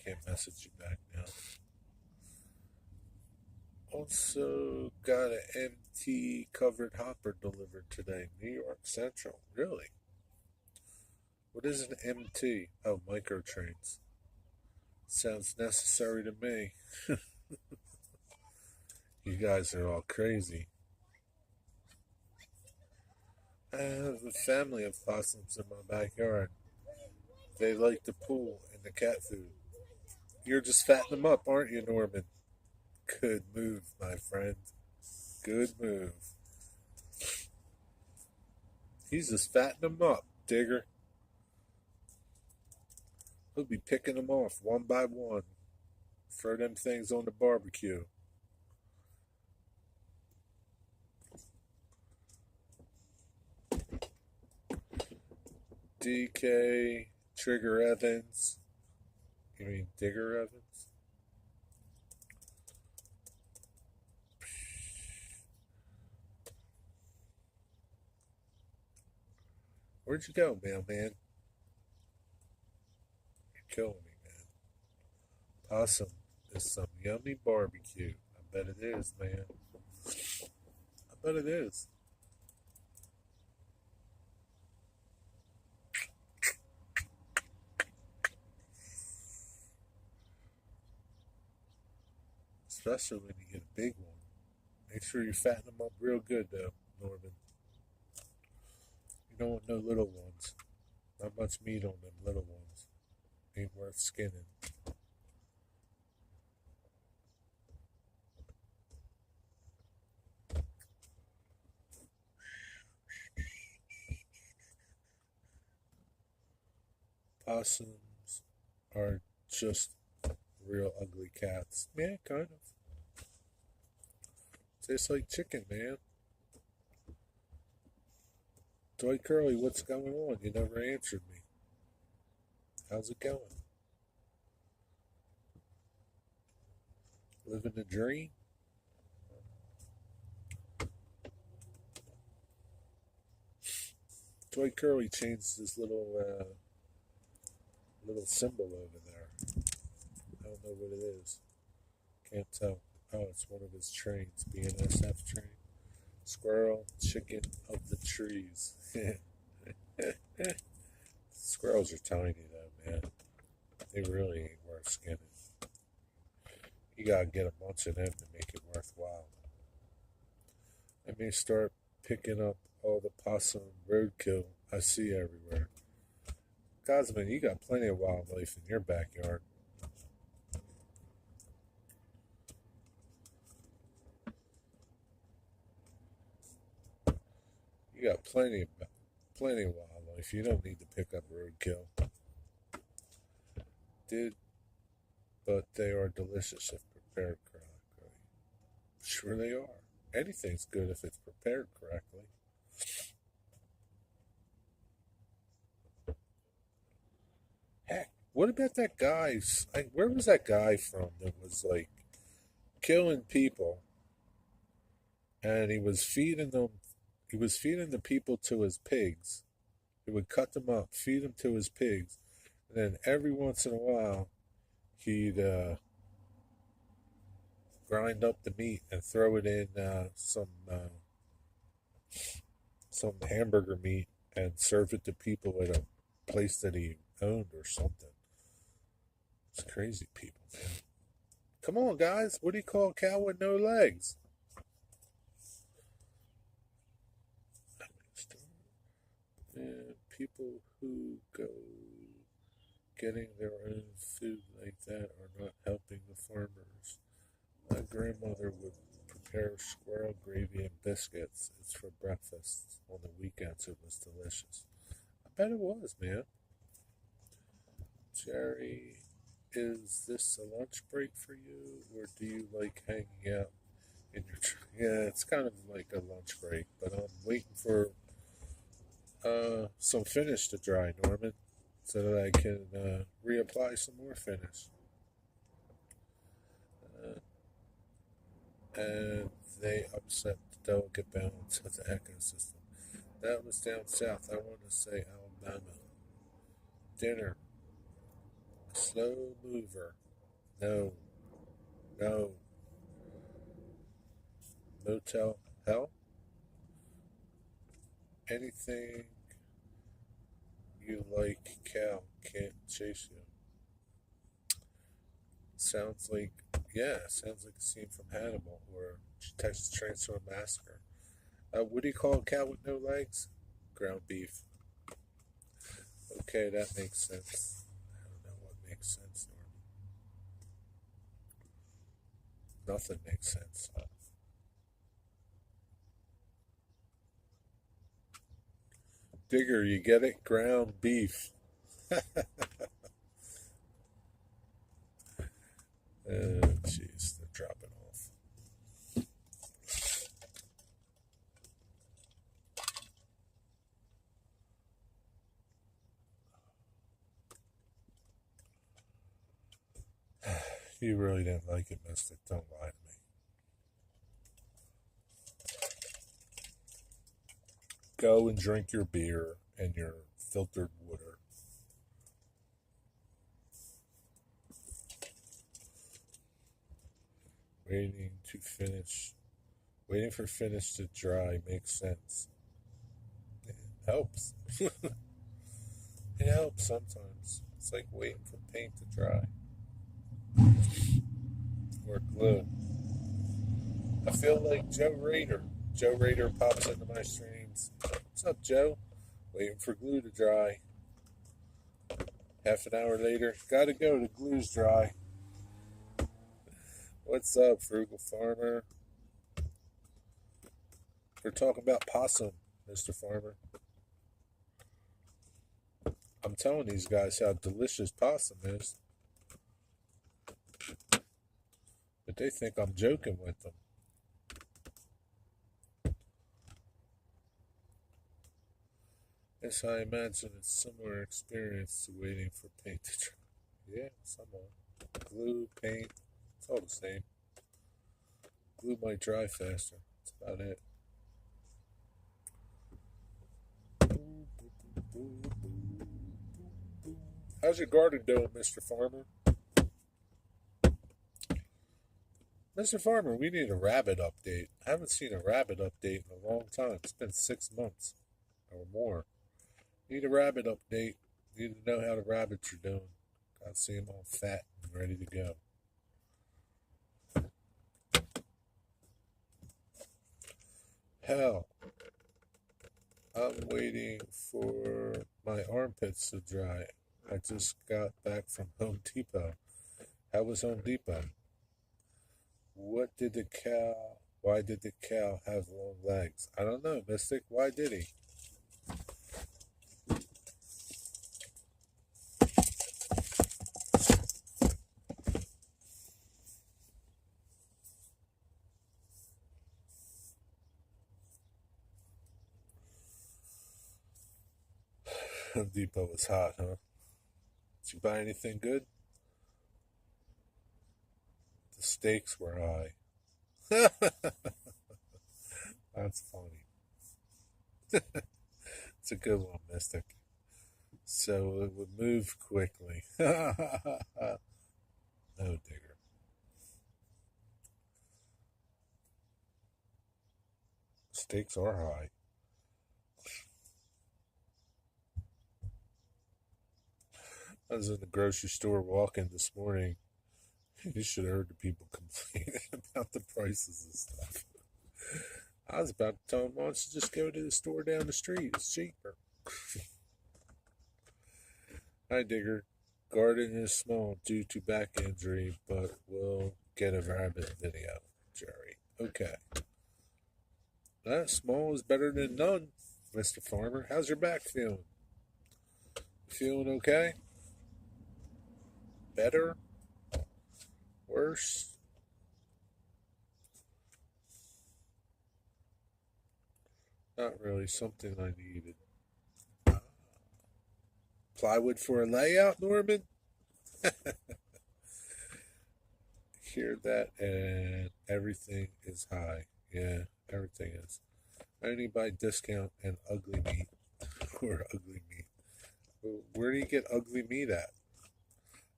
Can't message you back now. Also got an MT covered hopper delivered today. New York Central. Really? What is an MT? Oh, micro trains. Sounds necessary to me. You guys are all crazy. I have a family of possums in my backyard. They like the pool and the cat food. You're just fattening them up, aren't you, Norman? Good move, my friend. Good move. He's just fattening them up, Digger. He'll be picking them off one by one. Throw them things on the barbecue. DK, Trigger Evans. You mean Digger Evans? Where'd you go, mailman? You're killing me, man. Possum is some yummy barbecue. I bet it is, man. I bet it is. Especially when you get a big one. Make sure you fatten them up real good, though, Norman. You don't want no little ones. Not much meat on them little ones. Ain't worth skinning. Possums are just real ugly cats. Yeah, kind of. Tastes like chicken, man. Toy Curly, what's going on? You never answered me. How's it going? Living the dream? Toy Curly changed his little symbol over there. I don't know what it is. Can't tell. Oh, it's one of his trains. BNSF train. Squirrel, chicken of the trees. Squirrels are tiny though, man. They really ain't worth skinning. You gotta get a bunch of them to make it worthwhile. I may start picking up all the possum roadkill I see everywhere. Cosman, you got plenty of wildlife in your backyard. You got plenty of wildlife. You don't need to pick up roadkill. Did but they are delicious if prepared correctly. Sure they are. Anything's good if it's prepared correctly. Heck, what about that guy? Where was that guy from that was like killing people and he was feeding them? He was feeding the people to his pigs. He would cut them up, feed them to his pigs, and then every once in a while he'd grind up the meat and throw it in some hamburger meat and serve it to people at a place that he owned or something. It's crazy people, man. Come on, guys. What do you call a cow with no legs? And people who go getting their own food like that are not helping the farmers. My grandmother would prepare squirrel gravy and biscuits. It's for breakfast. On the weekends, it was delicious. I bet it was, man. Jerry, is this a lunch break for you, or do you like hanging out in your Yeah, it's kind of like a lunch break, but I'm waiting for some finish to dry, Norman, so that I can reapply some more finish. And they upset the delicate balance of the ecosystem. That was down south. I want to say Alabama. Dinner. Slow mover. No. No. Motel hell? Anything you like, cow can't chase you. Sounds like, sounds like a scene from Hannibal or Texas Chainsaw Massacre. What do you call a cow with no legs? Ground beef. Okay, that makes sense. I don't know what makes sense, Norman. Nothing makes sense. Digger, you get it? Ground beef. Oh, jeez, they're dropping off. You really didn't like it, Mystic. Don't lie to me. Go and drink your beer and your filtered water. Waiting to finish. Waiting for finish to dry makes sense. It helps. It helps sometimes. It's like waiting for paint to dry. Or glue. I feel like Joe Rader. Joe Rader pops into my streams. What's up, Joe? Waiting for glue to dry. Half an hour later, gotta go, the glue's dry. What's up, Frugal Farmer? We're talking about possum, Mr. Farmer. I'm telling these guys how delicious possum is, but they think I'm joking with them. Yes, I imagine it's similar experience to waiting for paint to dry. Yeah, somewhat. Glue, paint, it's all the same. Glue might dry faster. That's about it. How's your garden doing, Mr. Farmer? Mr. Farmer, we need a rabbit update. I haven't seen a rabbit update in a long time. It's been 6 months or more. Need a rabbit update. Need to know how the rabbits are doing. Gotta see them all fat and ready to go. Hell, I'm waiting for my armpits to dry. I just got back from Home Depot. How was Home Depot? Why did the cow have long legs? I don't know, Mystic. Why did he? Home Depot was hot, huh? Did you buy anything good? The steaks were high. That's funny. It's a good one, Mystic. So it would move quickly. No, Digger. Steaks are high. I was in the grocery store walking this morning. You should have heard the people complaining about the prices and stuff. I was about to tell them, why don't you just go to the store down the street? It's cheaper. Hi, Digger. Garden is small due to back injury, but we'll get a rabbit video, Jerry. Okay. That small is better than none, Mr. Farmer. How's your back feeling? Feeling okay? Better? Worse? Not really. Something I needed. Plywood for a layout, Norman? Hear that, and everything is high. Yeah, everything is. I only buy discount and ugly meat. Or ugly meat. Where do you get ugly meat at?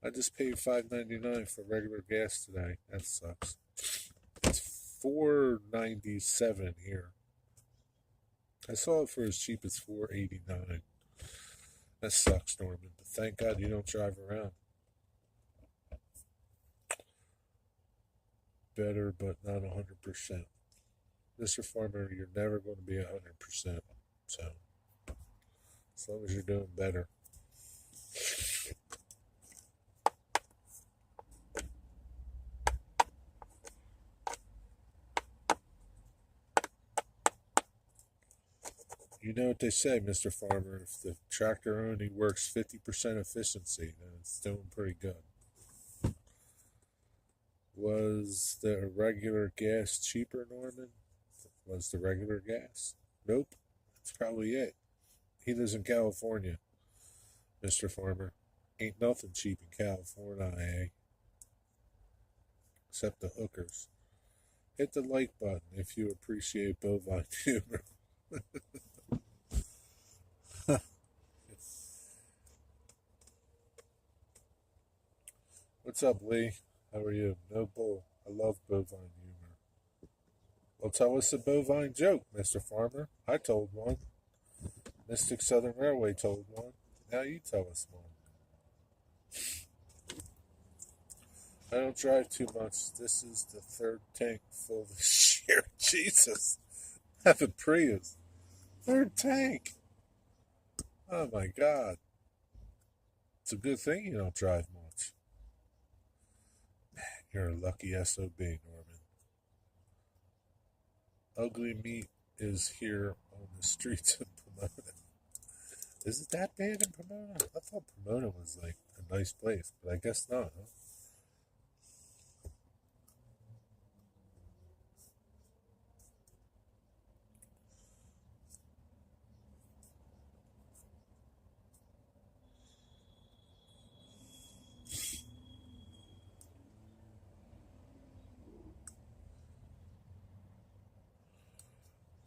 I just paid $5.99 for regular gas today. That sucks. It's $4.97 here. I saw it for as cheap as $4.89. That sucks, Norman. But thank God you don't drive around. Better, but not 100%. Mr. Farmer, you're never going to be 100%. So, as long as you're doing better. You know what they say, Mr. Farmer, if the tractor only works 50% efficiency, then it's doing pretty good. Was the regular gas cheaper, Norman? Was the regular gas? Nope. That's probably it. He lives in California, Mr. Farmer. Ain't nothing cheap in California, eh? Except the hookers. Hit the like button if you appreciate bovine humor. What's up, Lee? How are you? No bull. I love bovine humor. Well, tell us a bovine joke, Mr. Farmer. I told one. Mystic Southern Railway told one. Now you tell us one. I don't drive too much. This is the third tank full this year. Jesus. I have a Prius. Third tank. Oh my God. It's a good thing you don't drive much. You're a lucky SOB, Norman. Ugly meat is here on the streets of Pomona. Is it that bad in Pomona? I thought Pomona was like a nice place, but I guess not, huh?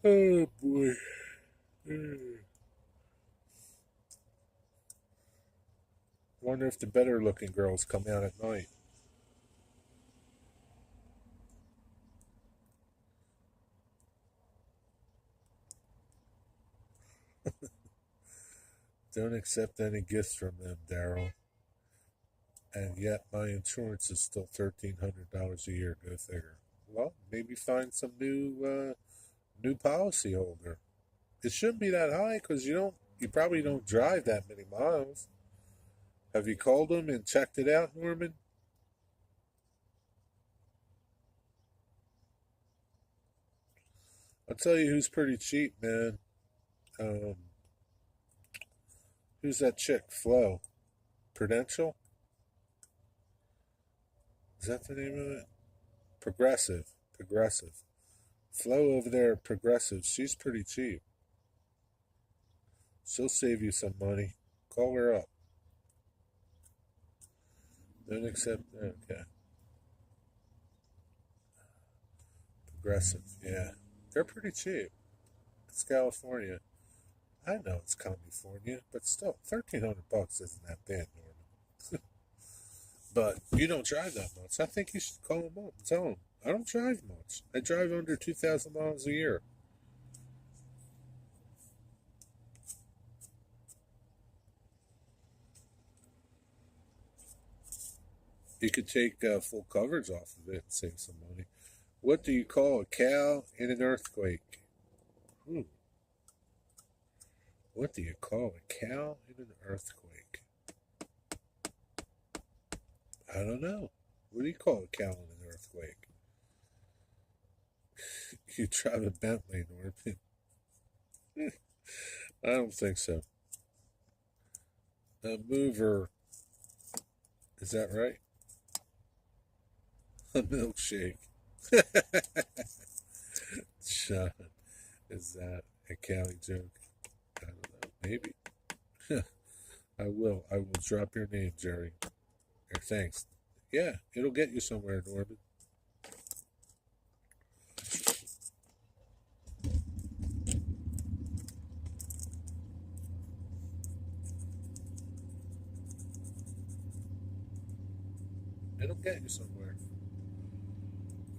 Oh boy. Wonder if the better looking girls come out at night. Don't accept any gifts from them, Daryl. And yet my insurance is still $1,300 a year. Go figure. Well, maybe find some new policy holder. It shouldn't be that high because you probably don't drive that many miles. Have you called them and checked it out, Norman? I'll tell you who's pretty cheap, man. Um, who's that chick? Flo. Prudential? Is that the name of it? Progressive. Progressive. Flo over there at Progressive, she's pretty cheap. She'll save you some money. Call her up. Don't accept. Okay. Progressive. Yeah. They're pretty cheap. It's California. I know it's California, but still, $1,300 isn't that bad, Norman. But you don't drive that much. I think you should call them up and tell them I don't drive much. I drive under 2,000 miles a year. You could take full coverage off of it and save some money. What do you call a cow in an earthquake? Hmm. What do you call a cow in an earthquake? I don't know. What do you call a cow in an earthquake? You drive a Bentley, Norman. I don't think so. A mover, is that right? A milkshake. Sean, is that a Cali joke? I don't know. Maybe. I will. I will drop your name, Jerry. Or thanks. Yeah, it'll get you somewhere, Norman. It'll get you somewhere.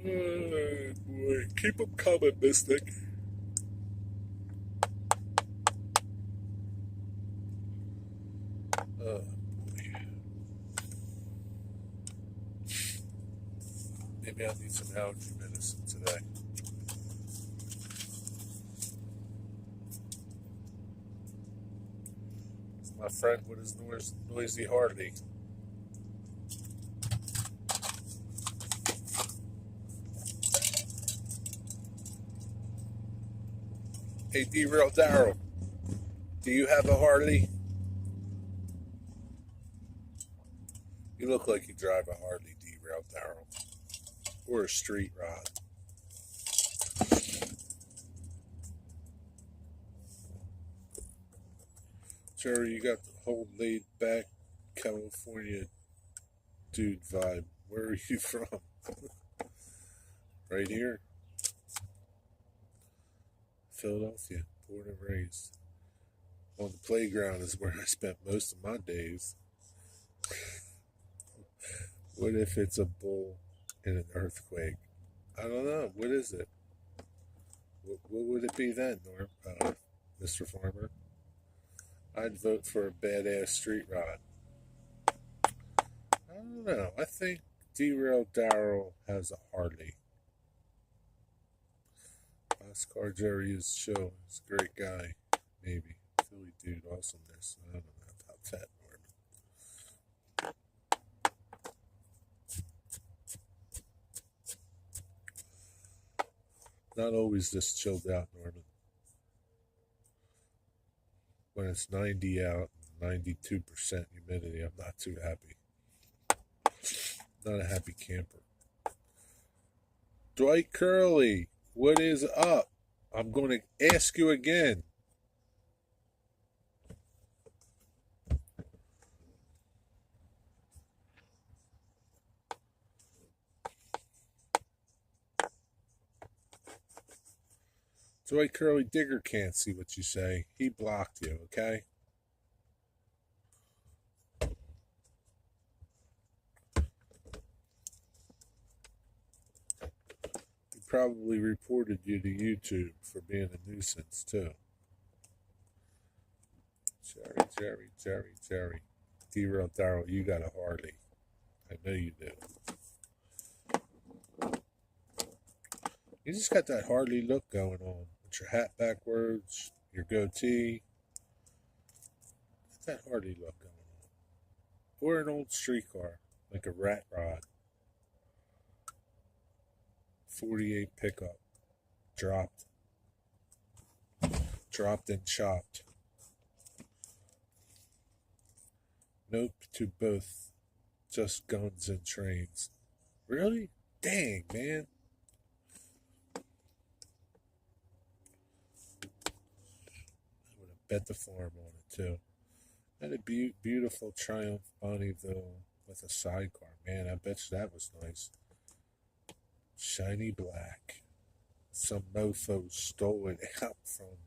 Oh, boy. Keep them coming, Mystic. Oh, boy. Maybe I'll need some allergy medicine today. It's my friend with his noisy Harley. Hey, Derail Daryl, do you have a Harley? You look like you drive a Harley, Derail Daryl. Or a street rod. Jerry, you got the whole laid back California dude vibe. Where are you from? Right here? Philadelphia, born and raised. On the playground is where I spent most of my days. What if it's a bull in an earthquake? I don't know. What is it? What would it be then, Norm? Mr. Farmer? I'd vote for a badass street rod. I don't know. I think Derail Darrell has a Harley. Oscar Jerry is show. He's a great guy. Maybe. Philly dude, awesomeness. I don't know about that, Norman. Not always this chilled out, Norman. When it's 90 out and 92% humidity, I'm not too happy. Not a happy camper. Dwight Curley, what is up? I'm going to ask you again. Dwight Curley Digger can't see what you say. He blocked you, okay? He probably reported you to YouTube for being a nuisance, too. Jerry. D-Real Darryl, you got a Harley. I know you do. You just got that Harley look going on. With your hat backwards, your goatee. Got that Harley look going on. Or an old streetcar, like a rat rod. 48 pickup. Dropped and chopped. Nope to both. Just guns and trains. Really? Dang, man. I would have bet the farm on it, too. Had a beautiful Triumph Bonneville with a sidecar. Man, I bet you that was nice. Shiny black. Some mofo stole it out from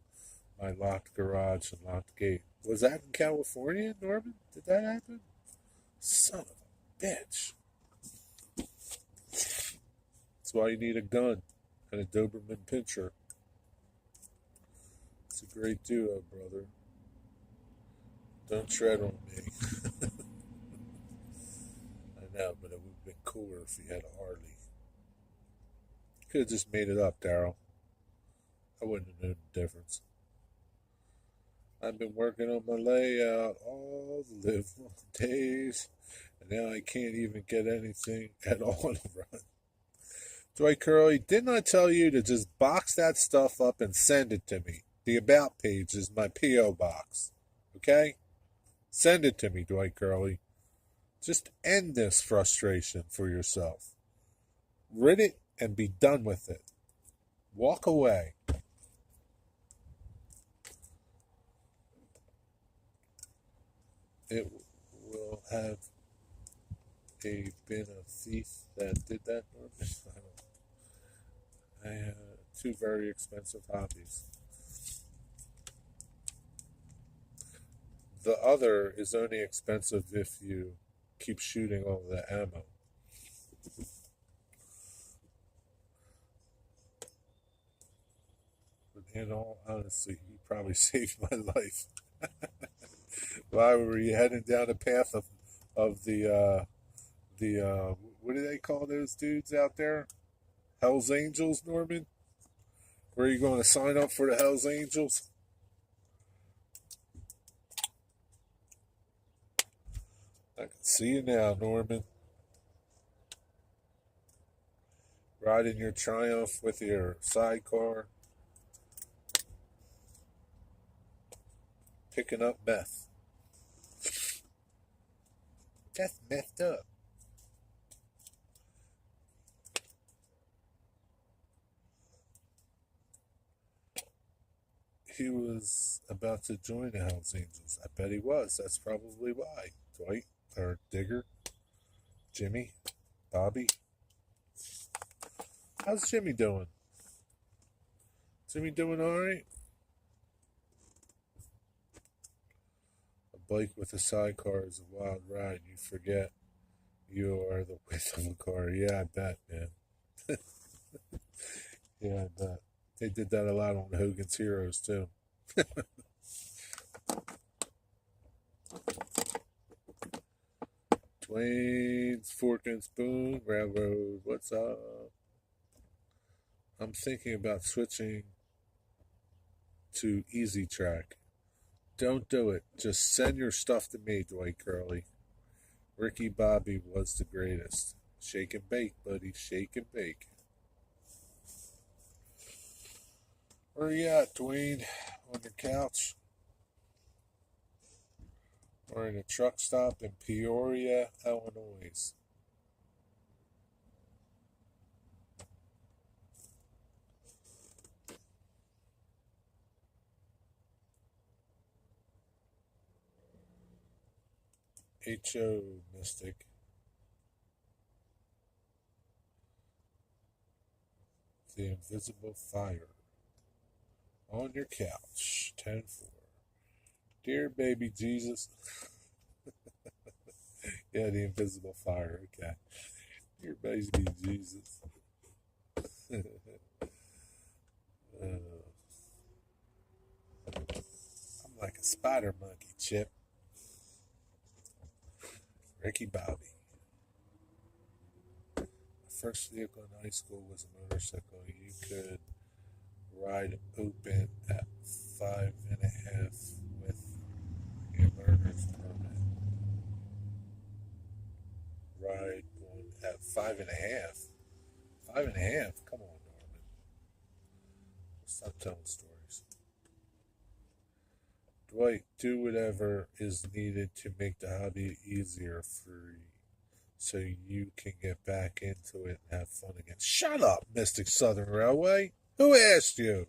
my locked garage and locked gate. Was that in California, Norman? Did that happen? Son of a bitch. That's why you need a gun and a Doberman Pinscher. It's a great duo, brother. Don't tread on me. I know, but it would have been cooler if you had a Harley. Could have just made it up, Darryl. I wouldn't have known the difference. I've been working on my layout all the live long days, and now I can't even get anything at all to run. Dwight Curley, didn't I tell you to just box that stuff up and send it to me? The About page is my P.O. box. Okay? Send it to me, Dwight Curley. Just end this frustration for yourself. Rid it and be done with it. Walk away. It will have been a thief that did that. I have two very expensive hobbies. The other is only expensive if you keep shooting all the ammo. But in all honesty, he probably saved my life. Why were you heading down the path of the what do they call those dudes out there? Hell's Angels, Norman? Where are you going to sign up for the Hell's Angels? I can see you now, Norman. Riding your Triumph with your sidecar. Picking up meth. That's messed up. He was about to join the Hells Angels. I bet he was. That's probably why. Dwight, or Digger, Jimmy, Bobby. How's Jimmy doing? Jimmy doing all right? A bike with a sidecar is a wild ride. You forget you are the width of a car. Yeah, I bet, man. Yeah, I bet. They did that a lot on Hogan's Heroes, too. Dwayne's Fork and Spoon Railroad. What's up? I'm thinking about switching to Easy Track. Don't do it. Just send your stuff to me, Dwight Curley. Ricky Bobby was the greatest. Shake and bake, buddy. Shake and bake. Where you at, Dwayne? On your couch? Or in a truck stop in Peoria, Illinois? H.O. Mystic. The Invisible Fire. On your couch. 10-4. Dear baby Jesus. Yeah, the Invisible Fire. Okay. Dear baby Jesus. I'm like a spider monkey, Chip. Ricky Bobby. My first vehicle in high school was a motorcycle. You could ride open at 5.5 with a learner's permit. Ride one at 5.5. 5.5? Come on, Norman. Stop telling stories. Dwight, do whatever is needed to make the hobby easier for you so you can get back into it and have fun again. Shut up, Mystic Southern Railway. Who asked you?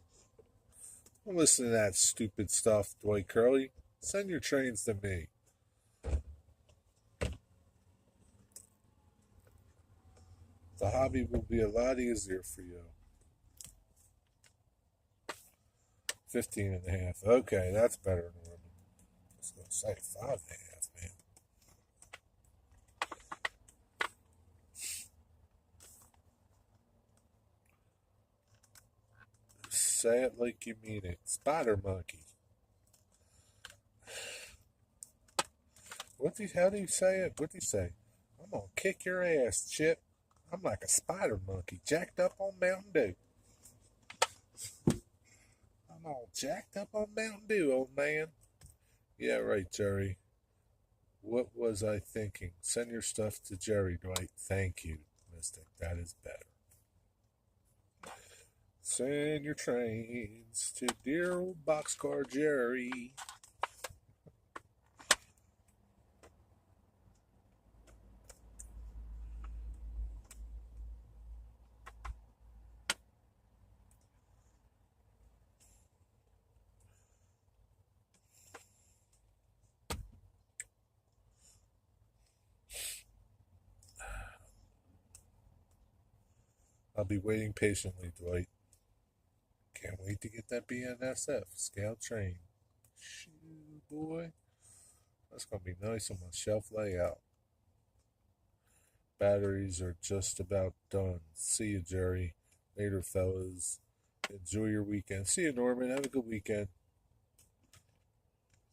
Don't listen to that stupid stuff, Dwight Curley. Send your trains to me. The hobby will be a lot easier for you. 15.5. Okay, that's better, Norman. I was going to say 5.5, man. Say it like you mean it. Spider monkey. How do you say it? What do you say? I'm going to kick your ass, Chip. I'm like a spider monkey, jacked up on Mountain Dew. I'm all jacked up on Mountain Dew, old man. Yeah, right, Jerry. What was I thinking? Send your stuff to Jerry, Dwight. Thank you, Mystic. That is better. Send your trains to dear old Boxcar Jerry. I'll be waiting patiently, Dwight. Can't wait to get that BNSF Scout train. Shoo, boy. That's going to be nice on my shelf layout. Batteries are just about done. See you, Jerry. Later, fellas. Enjoy your weekend. See you, Norman. Have a good weekend.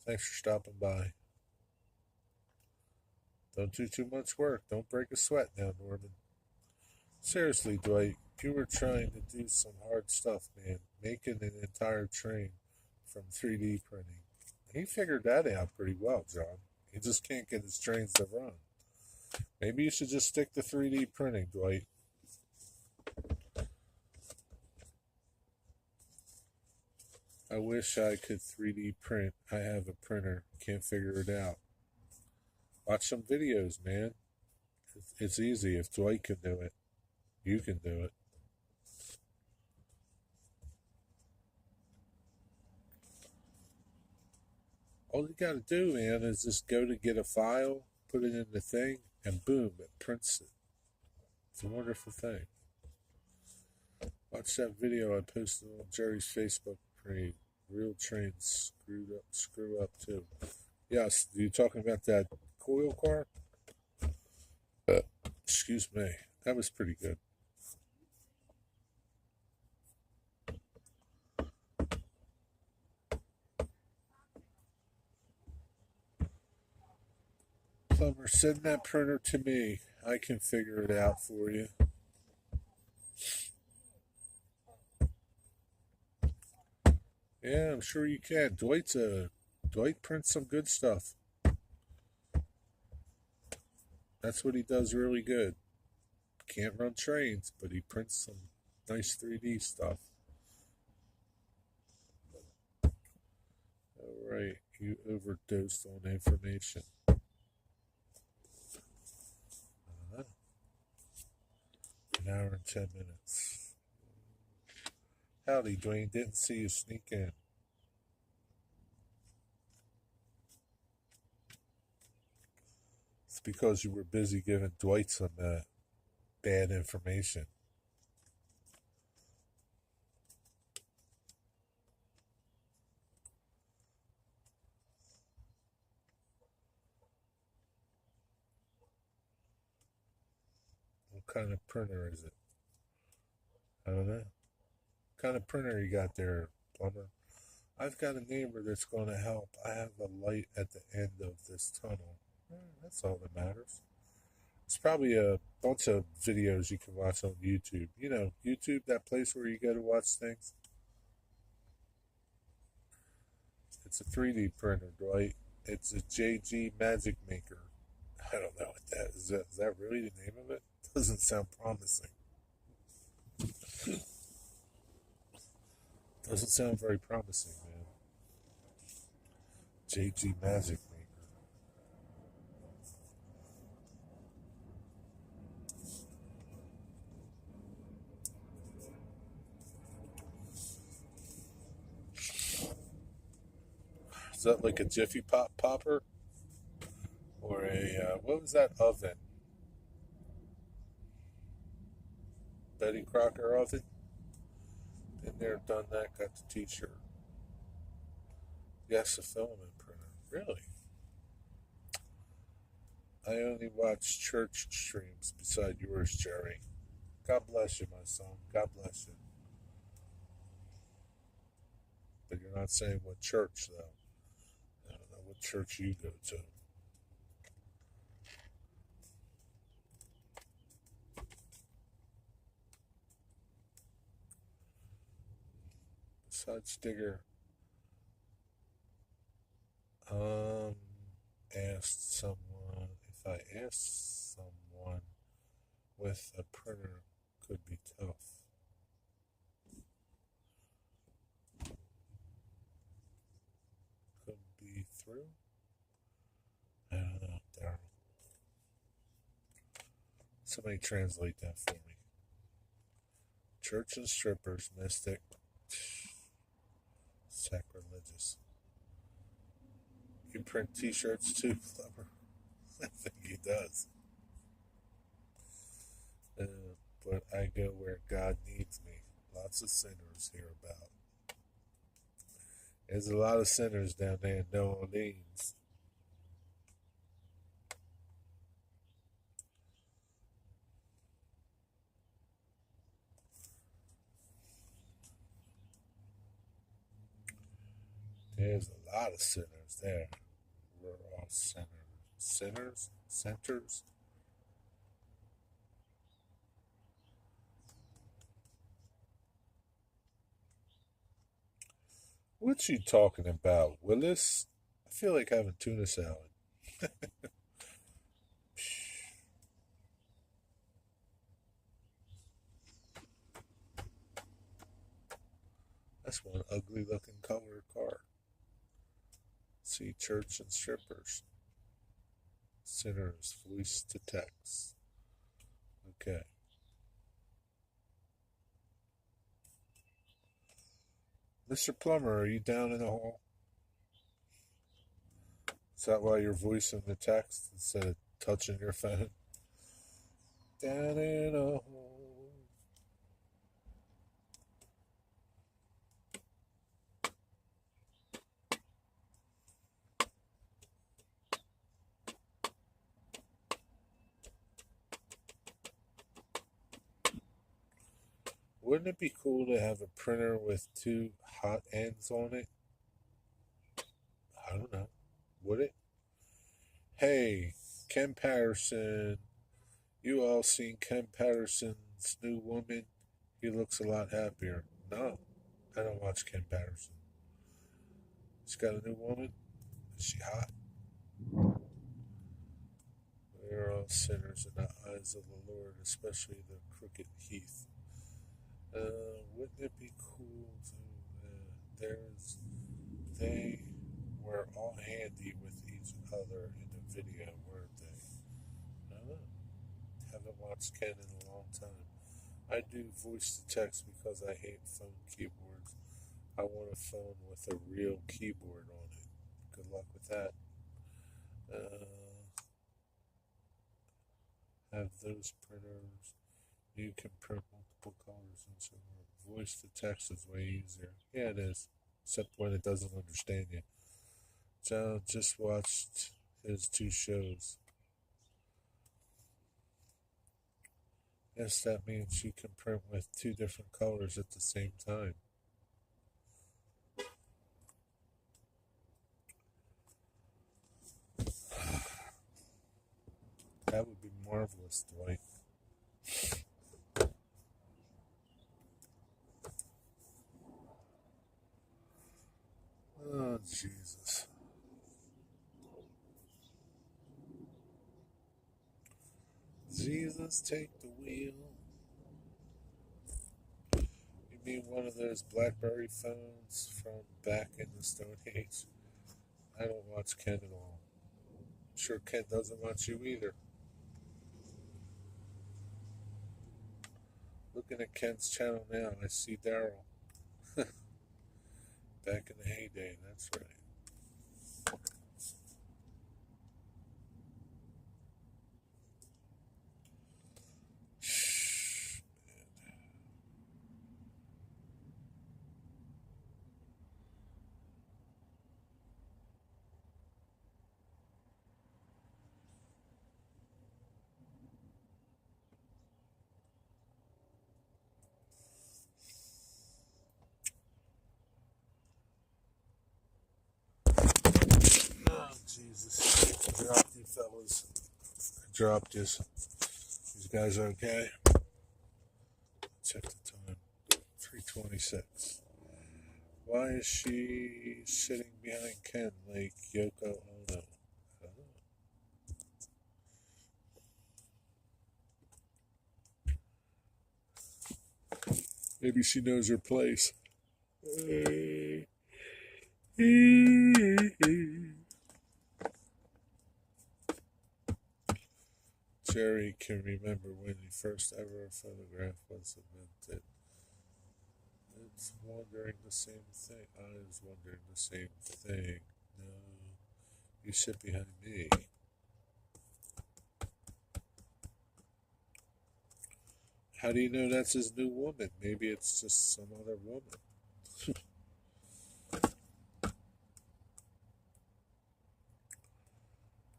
Thanks for stopping by. Don't do too much work. Don't break a sweat now, Norman. Seriously, Dwight, you were trying to do some hard stuff, man. Making an entire train from 3D printing. He figured that out pretty well, John. He just can't get his trains to run. Maybe you should just stick to 3D printing, Dwight. I wish I could 3D print. I have a printer. Can't figure it out. Watch some videos, man. It's easy. If Dwight can do it, you can do it. All you gotta do, man, is just go to get a file, put it in the thing, and boom, it prints it. It's a wonderful thing. Watch that video I posted on Jerry's Facebook page. Real trains screw up too. Yes, you talking about that coil car? Excuse me. That was pretty good. Plumber, send that printer to me. I can figure it out for you. Yeah, I'm sure you can. Dwight prints some good stuff. That's what he does really good. Can't run trains, but he prints some nice 3D stuff. Alright, you overdosed on information. Uh, an hour and 10 minutes. Howdy, Dwayne. Didn't see you sneak in. It's because you were busy giving Dwight some bad information. What kind of printer is it? I don't know. What kind of printer you got there, plumber? I've got a neighbor that's going to help. I have a light at the end of this tunnel. That's all that matters. It's probably a bunch of videos you can watch on YouTube. You know, YouTube, that place where you go to watch things. It's a 3D printer, Dwight. It's a JG Magic Maker. I don't know what that is. Is that really the name of it? Doesn't sound promising. Doesn't sound very promising, man. JG Magic Maker. Is that like a Jiffy Pop popper? Or a, what was that oven? Betty Crocker oven? Been there, done that, got the t-shirt. Yes, a filament printer. Really? I only watch church streams beside yours, Jerry. God bless you, my son. God bless you. But you're not saying what church, though. I don't know what church you go to. Besides Digger, um, asked someone if I asked someone with a printer could be tough. Could be through? I don't know, Daryl. Somebody translate that for me. Church and strippers, mystic, sacrilegious. You print t-shirts too, Flubber? I think he does. But I go where God needs me. Lots of sinners hereabout. There's a lot of sinners down there in New Orleans. There's a lot of sinners there. We're all sinners. Sinners? Centers? What you talking about, Willis? I feel like having tuna salad. That's one ugly looking colored car. See church and strippers. Sinners, voice to text. Okay. Mr. Plummer, are you down in the hall? Is that why you're voicing the text instead of touching your phone? Down in a hole. Wouldn't it be cool to have a printer with two hot ends on it? I don't know. Would it? Hey, Ken Patterson. You all seen Ken Patterson's new woman? He looks a lot happier. No, I don't watch Ken Patterson. She's got a new woman. Is she hot? We are all sinners in the eyes of the Lord, especially the crooked heath. Wouldn't it be cool to, there's, they, watched Ken in a long time. I do voice to text because I hate phone keyboards. I want a phone with a real keyboard on it. Good luck with that. Uh, have those printers. You can print multiple colors and so on. Voice to text is way easier. Yeah, it is. Except when it doesn't understand you. John just watched his 2 shows. Yes, that means you can print with 2 different colors at the same time. That would be marvelous, Dwight. Oh, Jesus. Jesus, take the wheel. You mean one of those BlackBerry phones from back in the Stone Age? I don't watch Ken at all. I'm sure Ken doesn't watch you either. Looking at Ken's channel now, I see Daryl. Back in the heyday, that's right. Shh, oh, Jesus. I dropped you fellas. I dropped you. These guys okay? Check the time. 3:26. Why is she sitting behind Ken like Yoko Ono? Maybe she knows her place. Jerry can remember when the first ever photograph was invented. It's wondering the same thing. I was wondering the same thing. No, you sit behind me. How do you know that's his new woman? Maybe it's just some other woman.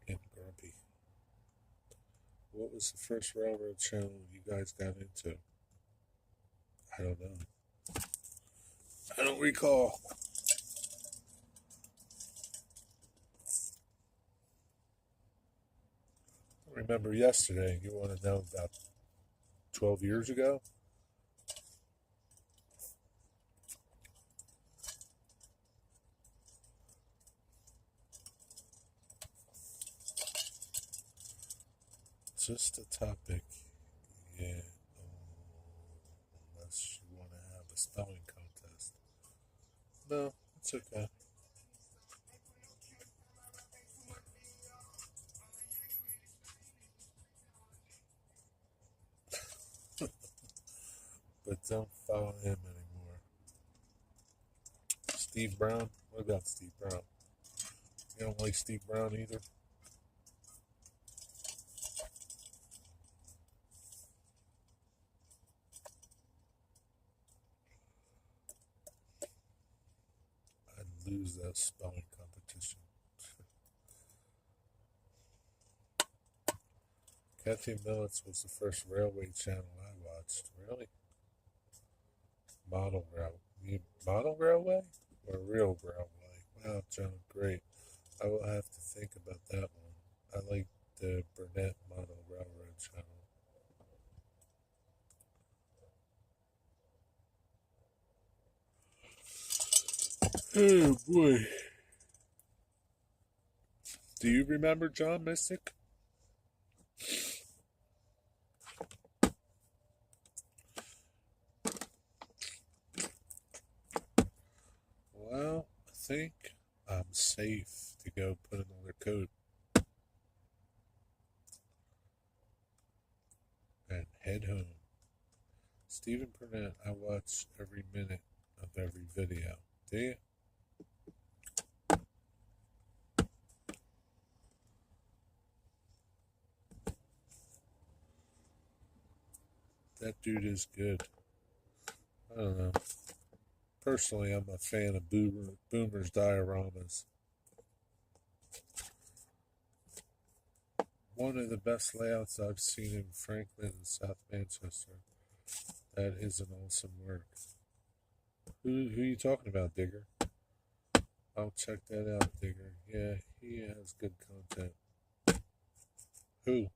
Getting grumpy. What was the first railroad channel you guys got into? I don't know. I don't recall. I remember yesterday. You want to know about 12 years ago? Just a topic. Yeah. Unless you want to have a spelling contest. No, it's okay. But don't follow him anymore. Steve Brown? What about Steve Brown? You don't like Steve Brown either? I'd lose that spelling competition. Kathy Millets was the first railway channel I watched. Really? Model railway? Model railway? Or real railway? Wow, John, great. I will have to think about that one. I like the Burnett Model Railroad channel. Oh boy. Do you remember John Mystic? Well, I think I'm safe to go put another coat. head home. Stephen Burnett, I watch every minute of every video. Do you? That dude is good. I don't know. Personally, I'm a fan of Boomer's dioramas. One of the best layouts I've seen in Franklin and South Manchester. That is an awesome work. Who are you talking about, Digger? I'll check that out, Digger. Yeah, he has good content. Who?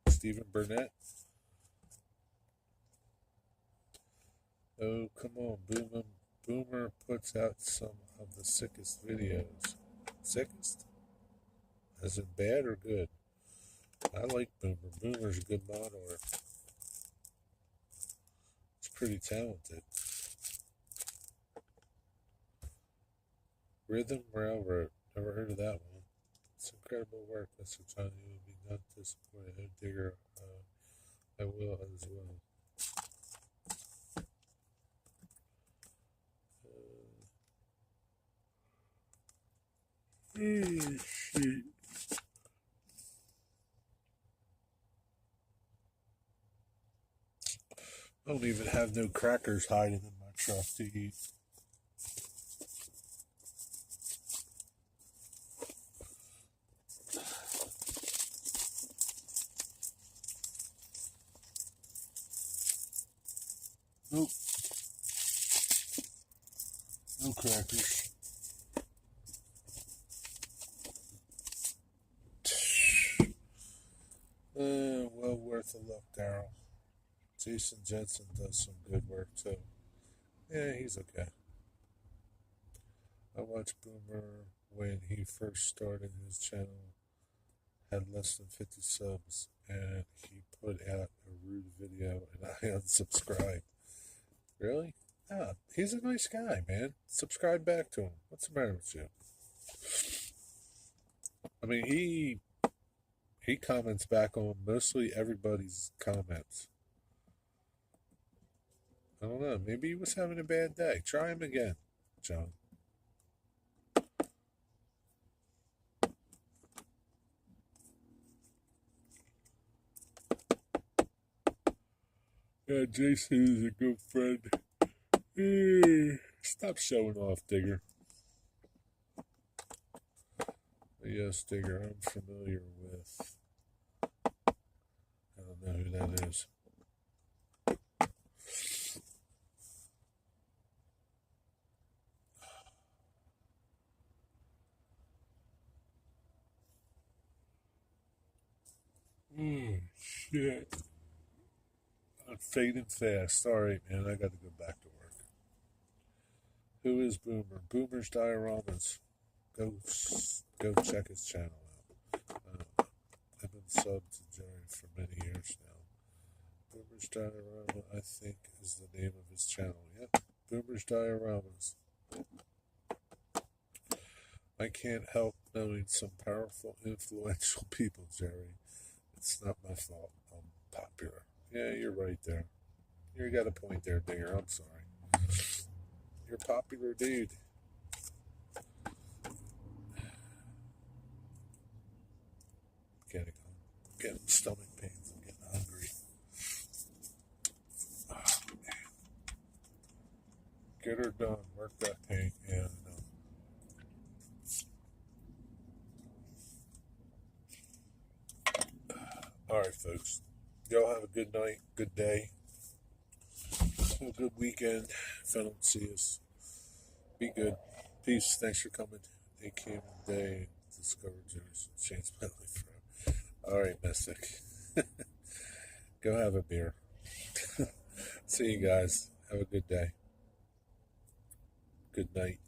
Stephen Burnett? Oh, come on, Boomer puts out some of the sickest videos. Sickest? Is it bad or good? I like Boomer. Boomer's a good modeler. He's pretty talented. Rhythm Railroad. Never heard of that one. It's incredible work, Mr. Johnny. You would be not disappointed. Oh, Digger, I will as well. Shit. I don't even have no crackers hiding in my truck to eat. Nope. No crackers. Well worth a look, Daryl. Jason Jensen does some good work too. Yeah, he's okay. I watched Boomer when he first started his channel, had less than 50 subs, and he put out a rude video and I unsubscribed. Really? Ah, he's a nice guy, man. Subscribe back to him. What's the matter with you? I mean, he comments back on mostly everybody's comments. I don't know. Maybe he was having a bad day. Try him again, John. Yeah, Jason is a good friend. Stop showing off, Digger. Yes, Digger, I'm familiar with. I don't know who that is. Shit. I'm fading fast. Alright, man, I gotta go back to work. Who is Boomer? Boomer's Dioramas. Go check his channel out. I've been subbed to Jerry for many years now. Boomer's Diorama, I think, is the name of his channel. Yep, Boomer's Dioramas. I can't help knowing some powerful, influential people, Jerry. It's not my fault. I'm popular. Yeah, you're right there. You got a point there, Digger. I'm sorry. You're a popular dude. I'm getting stomach pains. I'm getting hungry. Oh, get her done. Work that pain. Yeah, I know. All right, folks. Y'all have a good night, good day, have a good weekend. If I don't see us, be good. Peace. Thanks for coming. They came in day, discovered yours, changed my life forever. All right, Mystic. Go have a beer. See you guys. Have a good day. Good night.